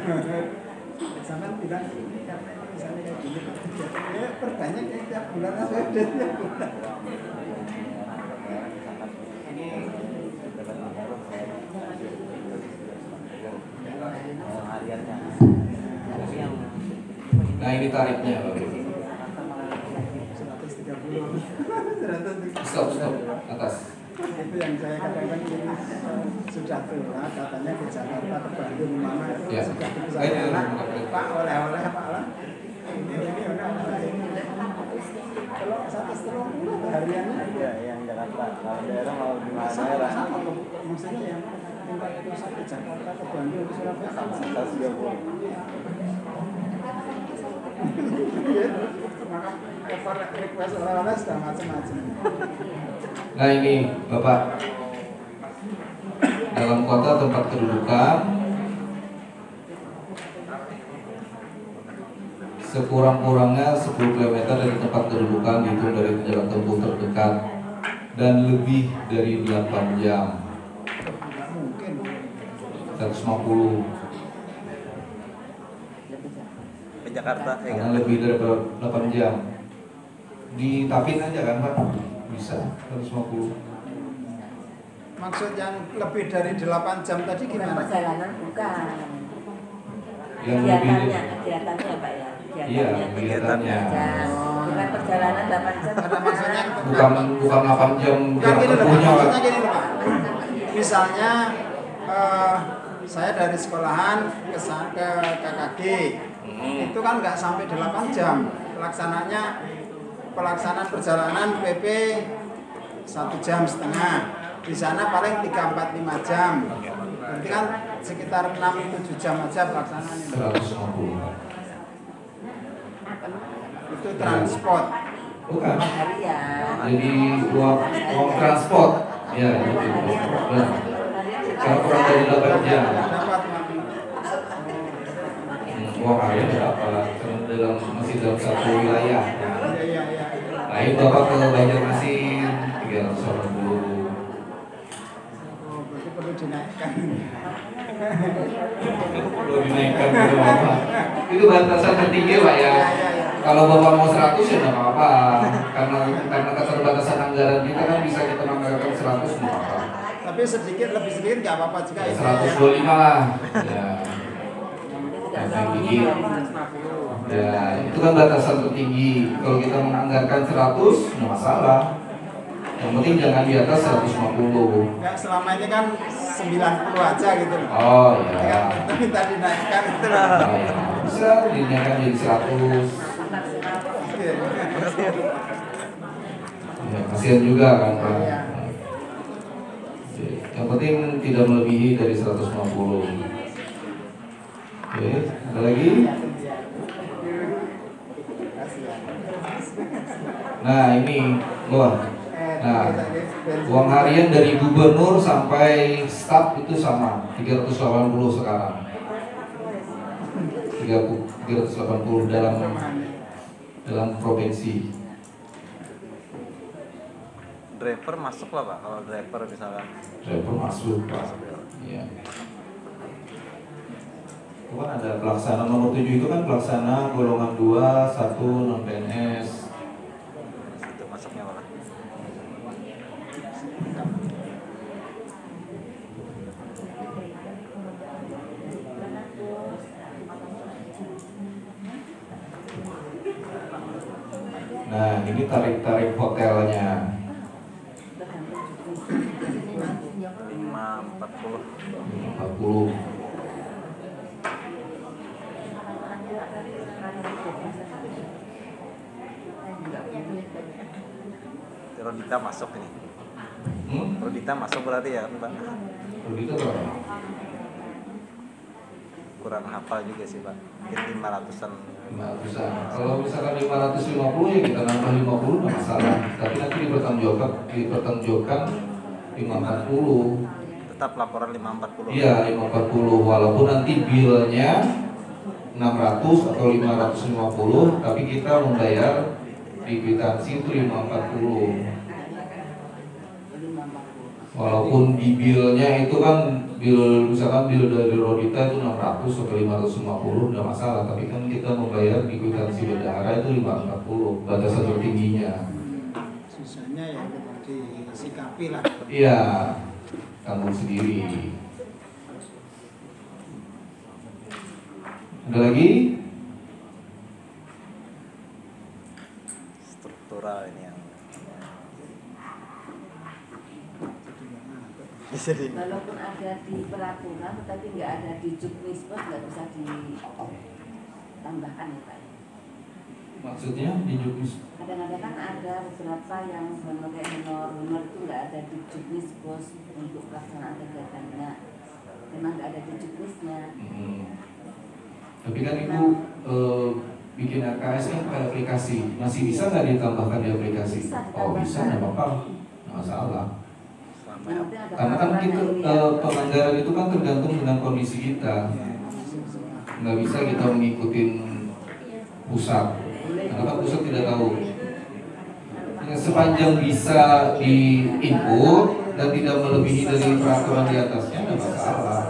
Sampean bilang ini karena misalnya kayak gini, ya perbanyak ya tiap bulan apa bedanya bulan. Nah, ini tarifnya Bapak. 130. Stop, atas. Itu yang saya katakan ini sudah tua, katanya di Jakarta ke Bandung mana itu ya. sudah bisa Pak oleh-oleh Pak lah. Ini kalau 130 hariannya iya yang Jakarta, kalau daerah mau di mana daerah maksudnya yang tingkat pusat ke Jakarta ke Bandung ke Surabaya sama 130. maka request oleh-oleh sudah macam-macam. Nah ini Bapak, dalam kota tempat kedudukan sekurang-kurangnya 10 km dari tempat kedudukan dihitung dari jarak tempuh terdekat dan lebih dari 8 jam. 150 Ke Jakarta karena lebih dari 8 jam. Ditapin aja kan Pak? Bisa 150. Maksud yang lebih dari 8 jam tadi gimana? Perjalanan bukan. Yang lebih Kegiatannya Pak ya. Iya, kegiatannya. Bukan perjalanan 8 jam. Karena maksudnya Bukan 8 jam jarak tempuhnya Pak. Maksudnya gini Pak. Misalnya saya dari sekolahan ke KKG itu kan nggak sampai 8 jam. Pelaksanaan perjalanan PP 1,5 jam. Di sana paling 3-4-5 jam. Berarti kan sekitar 6-7 jam aja pelaksanaannya. 150. Itu transport. Bukan. Harian. Jadi uang transport. Ya, itu. Benar. Kalau kurang dari 8 jam. Uang harian dapat karena masih dalam satu wilayah. Nah, itu Bapak ke Banjarmasin 380. Perlu dinaikkan. Perlu dinaikkan gitu Bapak. Itu batasan tertinggi Pak ya. Kalau Bapak mau 100 ya nggak apa-apa. Karena keterbatasan anggaran kita kan bisa kita menganggarkan 100 nggak apa-apa. Tapi lebih sedikit nggak apa-apa juga. Ya, 125 lah. Ya. Kayak gini. Ya, itu kan batasan tertinggi. Kalau kita menganggarkan 100 nggak masalah. Yang penting jangan di atas 150. Enggak, selama ini kan 90 aja gitu loh. Oh iya. Kita minta dinaikkan itu loh. Oh, iya. Bisa dinaikkan jadi 100. Ya, kasihan juga kan Pak. Yang penting tidak melebihi dari 150. Oke, ada lagi? Nah ini, wah. Nah, uang harian dari gubernur sampai staf itu sama, 380 sekarang. 380 dalam provinsi. Driver masuk lah Pak, kalau driver misalkan. Driver masuk Pak. Iya. Itu kan ada pelaksana nomor 7 itu kan pelaksana golongan 2, 1 non PNS. Itu masuknya Pak. Nah, ini tarif-tarif hotelnya. 540. Rodita masuk ini. Rodita masuk berarti ya Pak. Rodita berapa? Kurang hafal juga sih Pak. Mungkin 500-an. 500-an. Kalau misalkan 550 ya kita nambah 50 nggak masalah. Tapi nanti dipertanggungjawabkan 540. Tetap laporan 540. Iya 540. Walaupun nanti bilnya 600 atau 550, tapi kita membayar di kwitansi itu 540. Walaupun di bilnya itu kan misalkan bil dari Rodita itu 600 atau 550 udah masalah, tapi kan kita membayar di kwitansi bendahara itu 540 batasan tertingginya. Sisanya ya disikapi lah. Iya, tanggung sendiri. Ada lagi? Struktural ini yang walaupun ada di peraturan tetapi nggak ada di Juknispos nggak bisa ditambahkan ya Pak. Maksudnya di Juknis? Kadang-kadang kan ada beberapa yang sebagai honor itu nggak ada di Juknispos untuk pelaksanaan kegiatannya. Memang nggak ada di Juknisnya. Tapi kan itu bikin RKS kan pakai aplikasi, masih bisa nggak ditambahkan di aplikasi? Oh bisa, nggak apa-apa, nggak masalah. Karena kan kita pelanggaran itu kan tergantung dengan kondisi kita, nggak bisa kita mengikutin pusat, karena kan pusat tidak tahu. Sepanjang bisa di input dan tidak melebihi dari peraturan di atasnya, nggak masalah.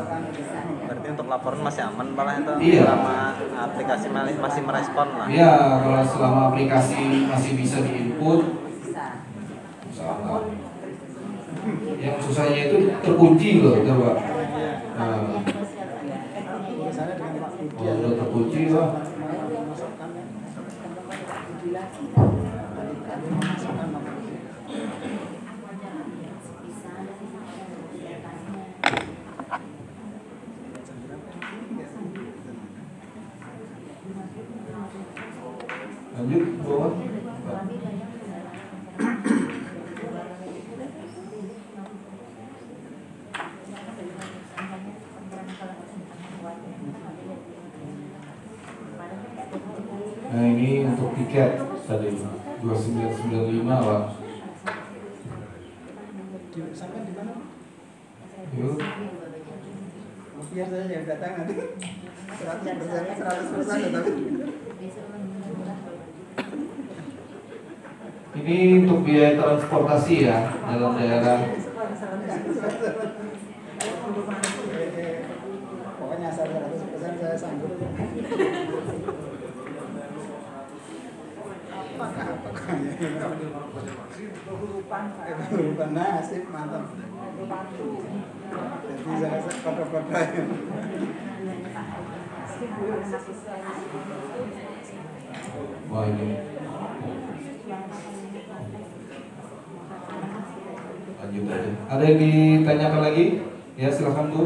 Berarti untuk laporan masih aman malah itu, iya. Selama aplikasi masih merespon lah. Iya, kalau selama aplikasi masih bisa di input, misalkan. Yang susahnya itu terkunci loh, coba. Nah, udah terkunci lah. Lanjut, bawah. Nah ini untuk tiket tadi 2995 Pak. Sampai di mana? Yuk. Biar saya yang datang nanti 100% tapi ini untuk biaya transportasi ya dalam daerah. Pokoknya 100% saya sanggup. Apakah ya? Lupa nasib mantap. Jadi saya kota-kota yang Wah ini. Lanjut aja. Ada yang ditanyakan lagi? Ya silakan Bu.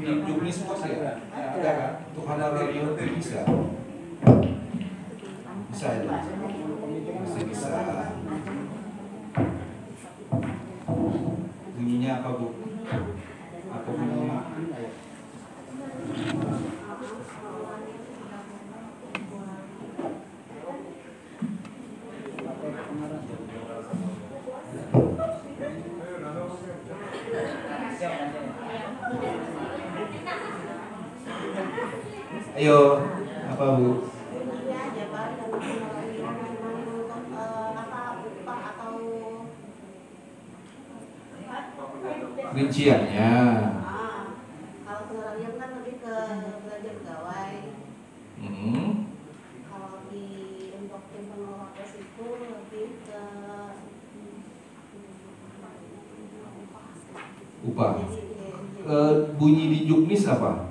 Juknis pos ya? Ada kan? Untuk honorarium bisa? Bisa ya? Masih bisa. Bunyinya apa Bu? Apa bunyinya? Ayo, apa Bu? Rinciannya. Kalau honorarium kan lebih ke belanja pegawai. Kalau di untuk tim pengelola pos itu lebih ke upah. Bunyi di Juknis apa?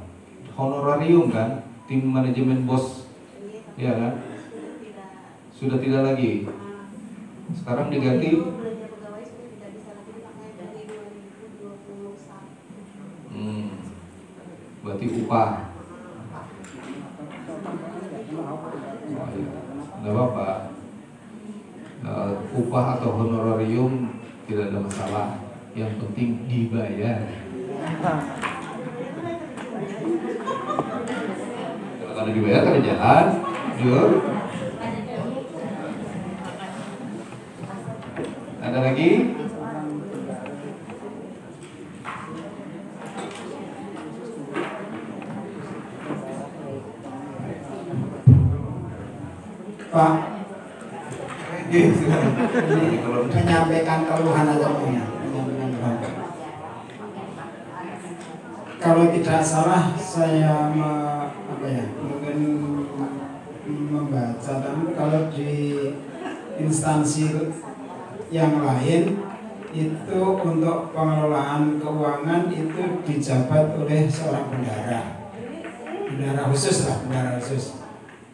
Honorarium kan? Tim manajemen bos, ya kan? Sudah tidak lagi. Sekarang diganti. Berarti upah. Nggak apa-apa. Upah atau honorarium tidak ada masalah. Yang penting dibayar. Kalau dibayar kan jalan, yuk. Ada lagi? Pak, menyampaikan keluhan aja punya. Kalau tidak salah saya mungkin membaca, tapi kalau di instansi yang lain itu untuk pengelolaan keuangan itu dijabat oleh seorang bendahara khusus lah, bendahara khusus.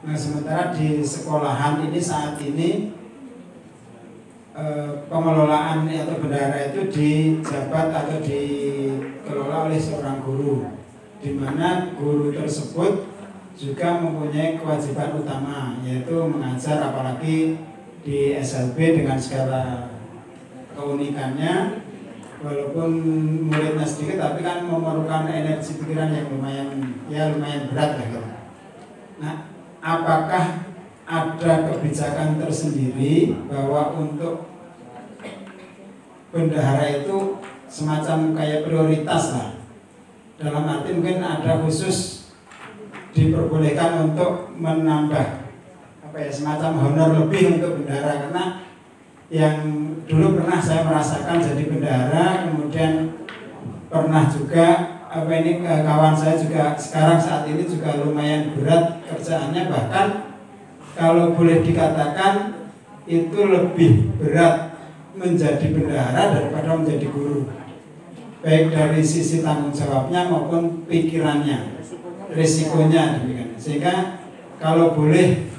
Nah sementara di sekolahan ini saat ini pengelolaan atau bendahara itu dijabat atau dikelola oleh seorang guru, di mana guru tersebut juga mempunyai kewajiban utama, yaitu mengajar, apalagi di SLB dengan segala keunikannya. Walaupun muridnya sedikit, tapi kan memerlukan energi pikiran yang lumayan berat lah gitu. Nah, apakah ada kebijakan tersendiri bahwa untuk bendahara itu semacam kayak prioritas lah? Dalam arti mungkin ada khusus diperbolehkan untuk menambah semacam honor lebih untuk bendahara, karena yang dulu pernah saya merasakan jadi bendahara, kemudian pernah juga kawan saya juga sekarang saat ini juga lumayan berat kerjaannya, bahkan kalau boleh dikatakan itu lebih berat menjadi bendahara daripada menjadi guru, baik dari sisi tanggung jawabnya maupun pikirannya, risikonya demikian. Sehingga kalau boleh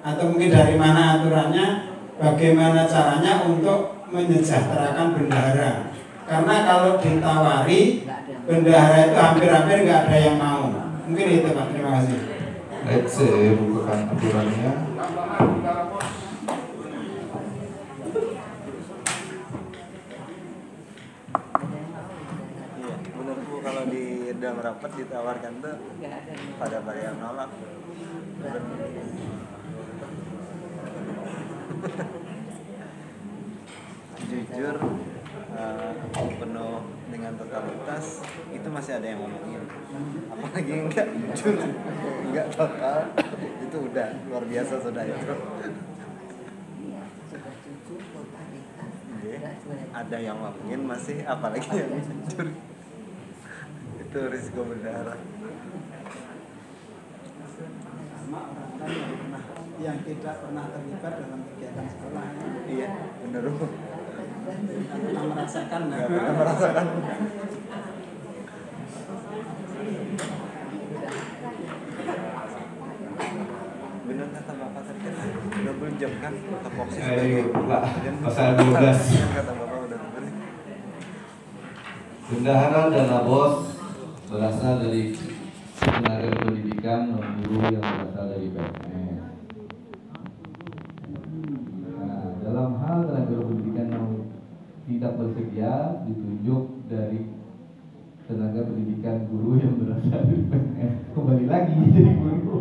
atau mungkin dari mana aturannya, bagaimana caranya untuk menyejahterakan bendahara? Karena kalau ditawari bendahara itu hampir-hampir nggak ada yang mau. Mungkin itu Pak, terima kasih. Baik, saya bukakan aturannya. Iya, benar Bu, kalau di dalam rapat ditawarkan tuh pada yang nolak. Jujur penuh dengan totalitas itu masih ada yang ngomongin, apalagi enggak jujur, enggak total, itu udah luar biasa sudah itu. Ada yang ngomongin masih, apalagi yang jujur, itu risiko bendahara. Yang tidak pernah terlibat dalam kegiatan sekolah. Iya, benar Bu. Tidak pernah merasakan. Nggak pernah merasakan. Benar kata Bapak tadi kan 20 jam kan topoksi pasal 12. Kata Bapak udah benar. Bendahara dana bos berasal dari tenaga pendidikan non guru yang berasal dari PNS. Nah, dalam hal tenaga pendidikan yang tidak bersedia ditunjuk dari tenaga pendidikan guru yang berasal dari PNS. Kembali lagi jadi guru.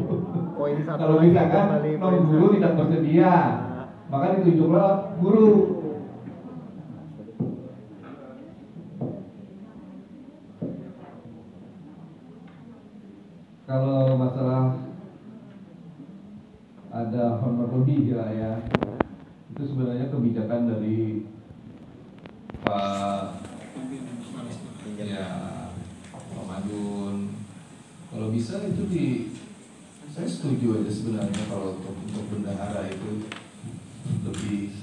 Kalau misalkan non guru tidak bersedia, maka ditunjuklah guru. Kalau masalah ada honor lebih lah ya, itu sebenarnya kebijakan dari Pak Pak Madun. Kalau bisa itu saya setuju aja sebenarnya kalau untuk bendahara itu lebih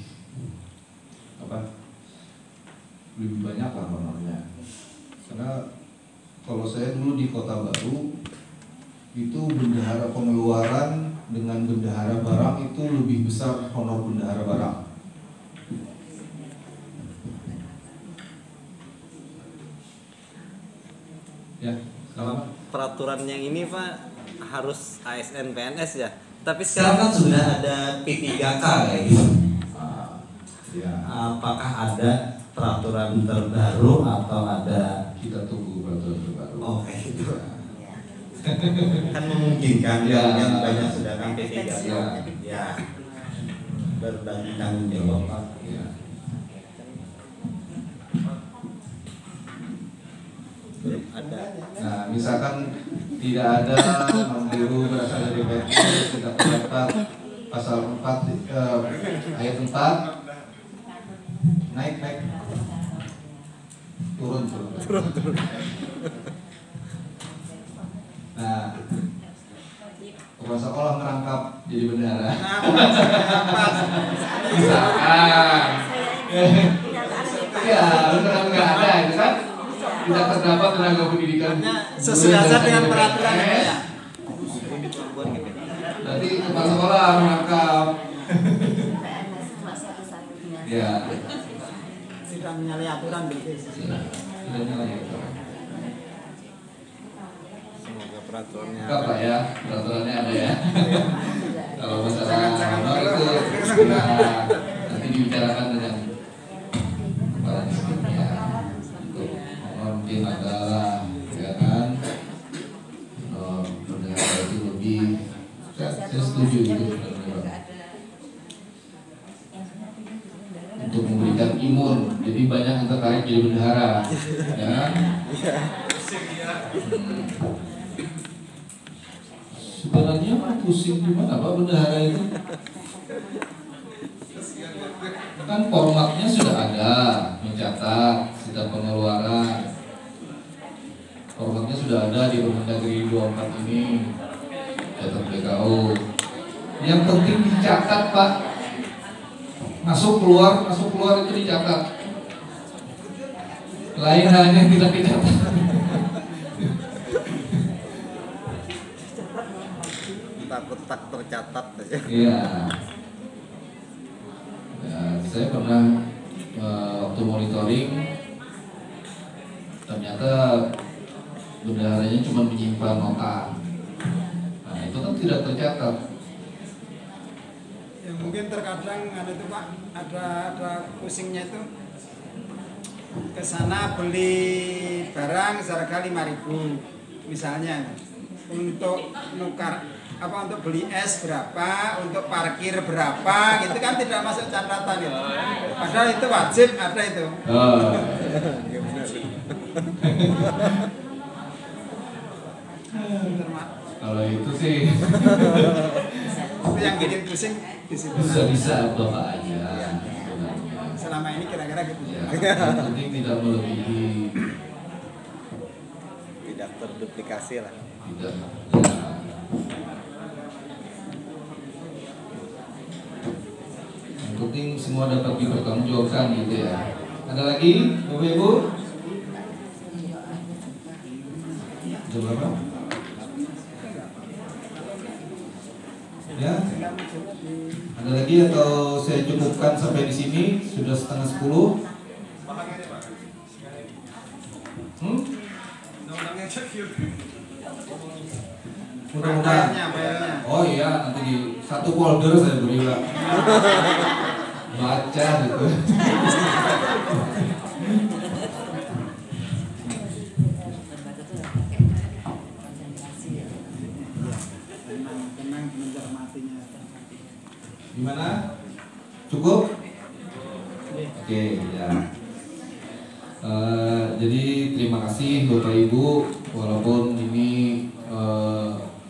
banyak lah honornya. Karena kalau saya dulu di Kota Baru itu bendahara pengeluaran dengan bendahara barang itu lebih besar honor bendahara barang. Ya, kalau peraturan yang ini Pak harus ASN PNS ya. Tapi sekarang kan sudah ada P3K kayak gitu. Ya. Apakah ada peraturan terbaru atau ada? Kita tunggu peraturan terbaru. Oke, itu. Kan memungkinkan yang banyak sudah kan P3K. Ya. Berbagi tanggung jawab Pak. Ya. Belum ada. Nah, misalkan tidak ada non-guru berasal dari PNS, kita terdapat pasal 4 ayat 4 naik turun. Nah, kepala sekolah merangkap jadi bendahara. Misalkan ya benar nggak ada itu kan tidak terdapat tenaga pendidikan sesuai dengan peraturan ya. Berarti kepala sekolah merangkap. Ya. Sudah menyalahi aturan gitu. Sudah menyalahi aturan. Semoga peraturannya. Enggak Pak ya, peraturannya ada ya. Kalau masalah honor itu nanti dibicarakan dengan kepala distriknya. Untuk honor mungkin adalah ya kan, bendahara itu lebih. Saya setuju itu untuk memberikan imun, jadi banyak yang tertarik jadi bendahara, ya. Sebenarnya pusing gimana Pak bendahara itu? Kan formatnya sudah ada, mencatat setiap pengeluaran. Formatnya sudah ada di Permendagri 24 ini, catat BKO. Yang penting dicatat Pak. Masuk keluar itu dicatat. Lain hanya tidak dicatat. Takut tak tercatat aja. Iya. Ya, saya pernah waktu monitoring ternyata bendaharanya cuma menyimpan nota. Nah, itu kan tidak tercatat. Ya mungkin terkadang ada itu Pak, ada pusingnya itu ke sana beli barang seharga 5.000 misalnya, untuk nukar untuk beli es berapa, untuk parkir berapa, gitu kan tidak masuk catatan itu. Padahal itu wajib ada itu. Kalau itu sih itu yang bikin pusing di situ. Bisa Bapak aja. Selama ini kira-kira gitu. Ya, yang penting tidak melebihi. Tidak terduplikasi lah. Tidak. Yang penting semua dapat dipertanggungjawabkan gitu ya. Ada lagi Bapak Ibu? Jam berapa? Ya. Ada lagi atau saya cukupkan sampai di sini? Sudah 9:30. Mudah-mudahan. Oh iya, nanti di satu folder saya beri Pak. Baca gitu. Gimana? Cukup? Oke, ya. Jadi terima kasih Bapak Ibu, walaupun ini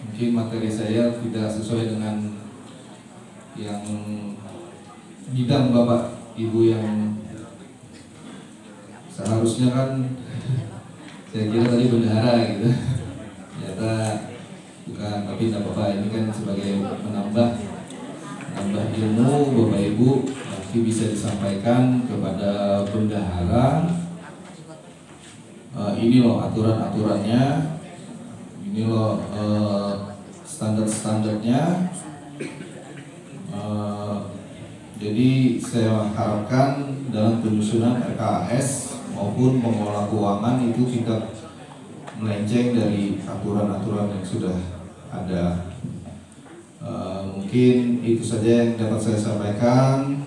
mungkin materi saya tidak sesuai dengan yang bidang Bapak Ibu yang seharusnya kan saya kira tadi bendahara gitu. Ternyata bukan, tapi tidak apa-apa, ini kan sebagai menambah ilmu Bapak Ibu nanti bisa disampaikan kepada bendahara. Ini loh aturan-aturannya, ini loh standar-standarnya. Jadi saya harapkan dalam penyusunan RKAS maupun pengelola keuangan itu tidak melenceng dari aturan-aturan yang sudah ada. Mungkin itu saja yang dapat saya sampaikan.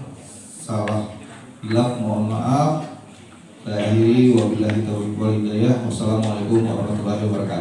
Salah hilaf mohon maaf. Saya akhiri, wabillahi taufiq wal hidayah. Wassalamualaikum warahmatullahi wabarakatuh.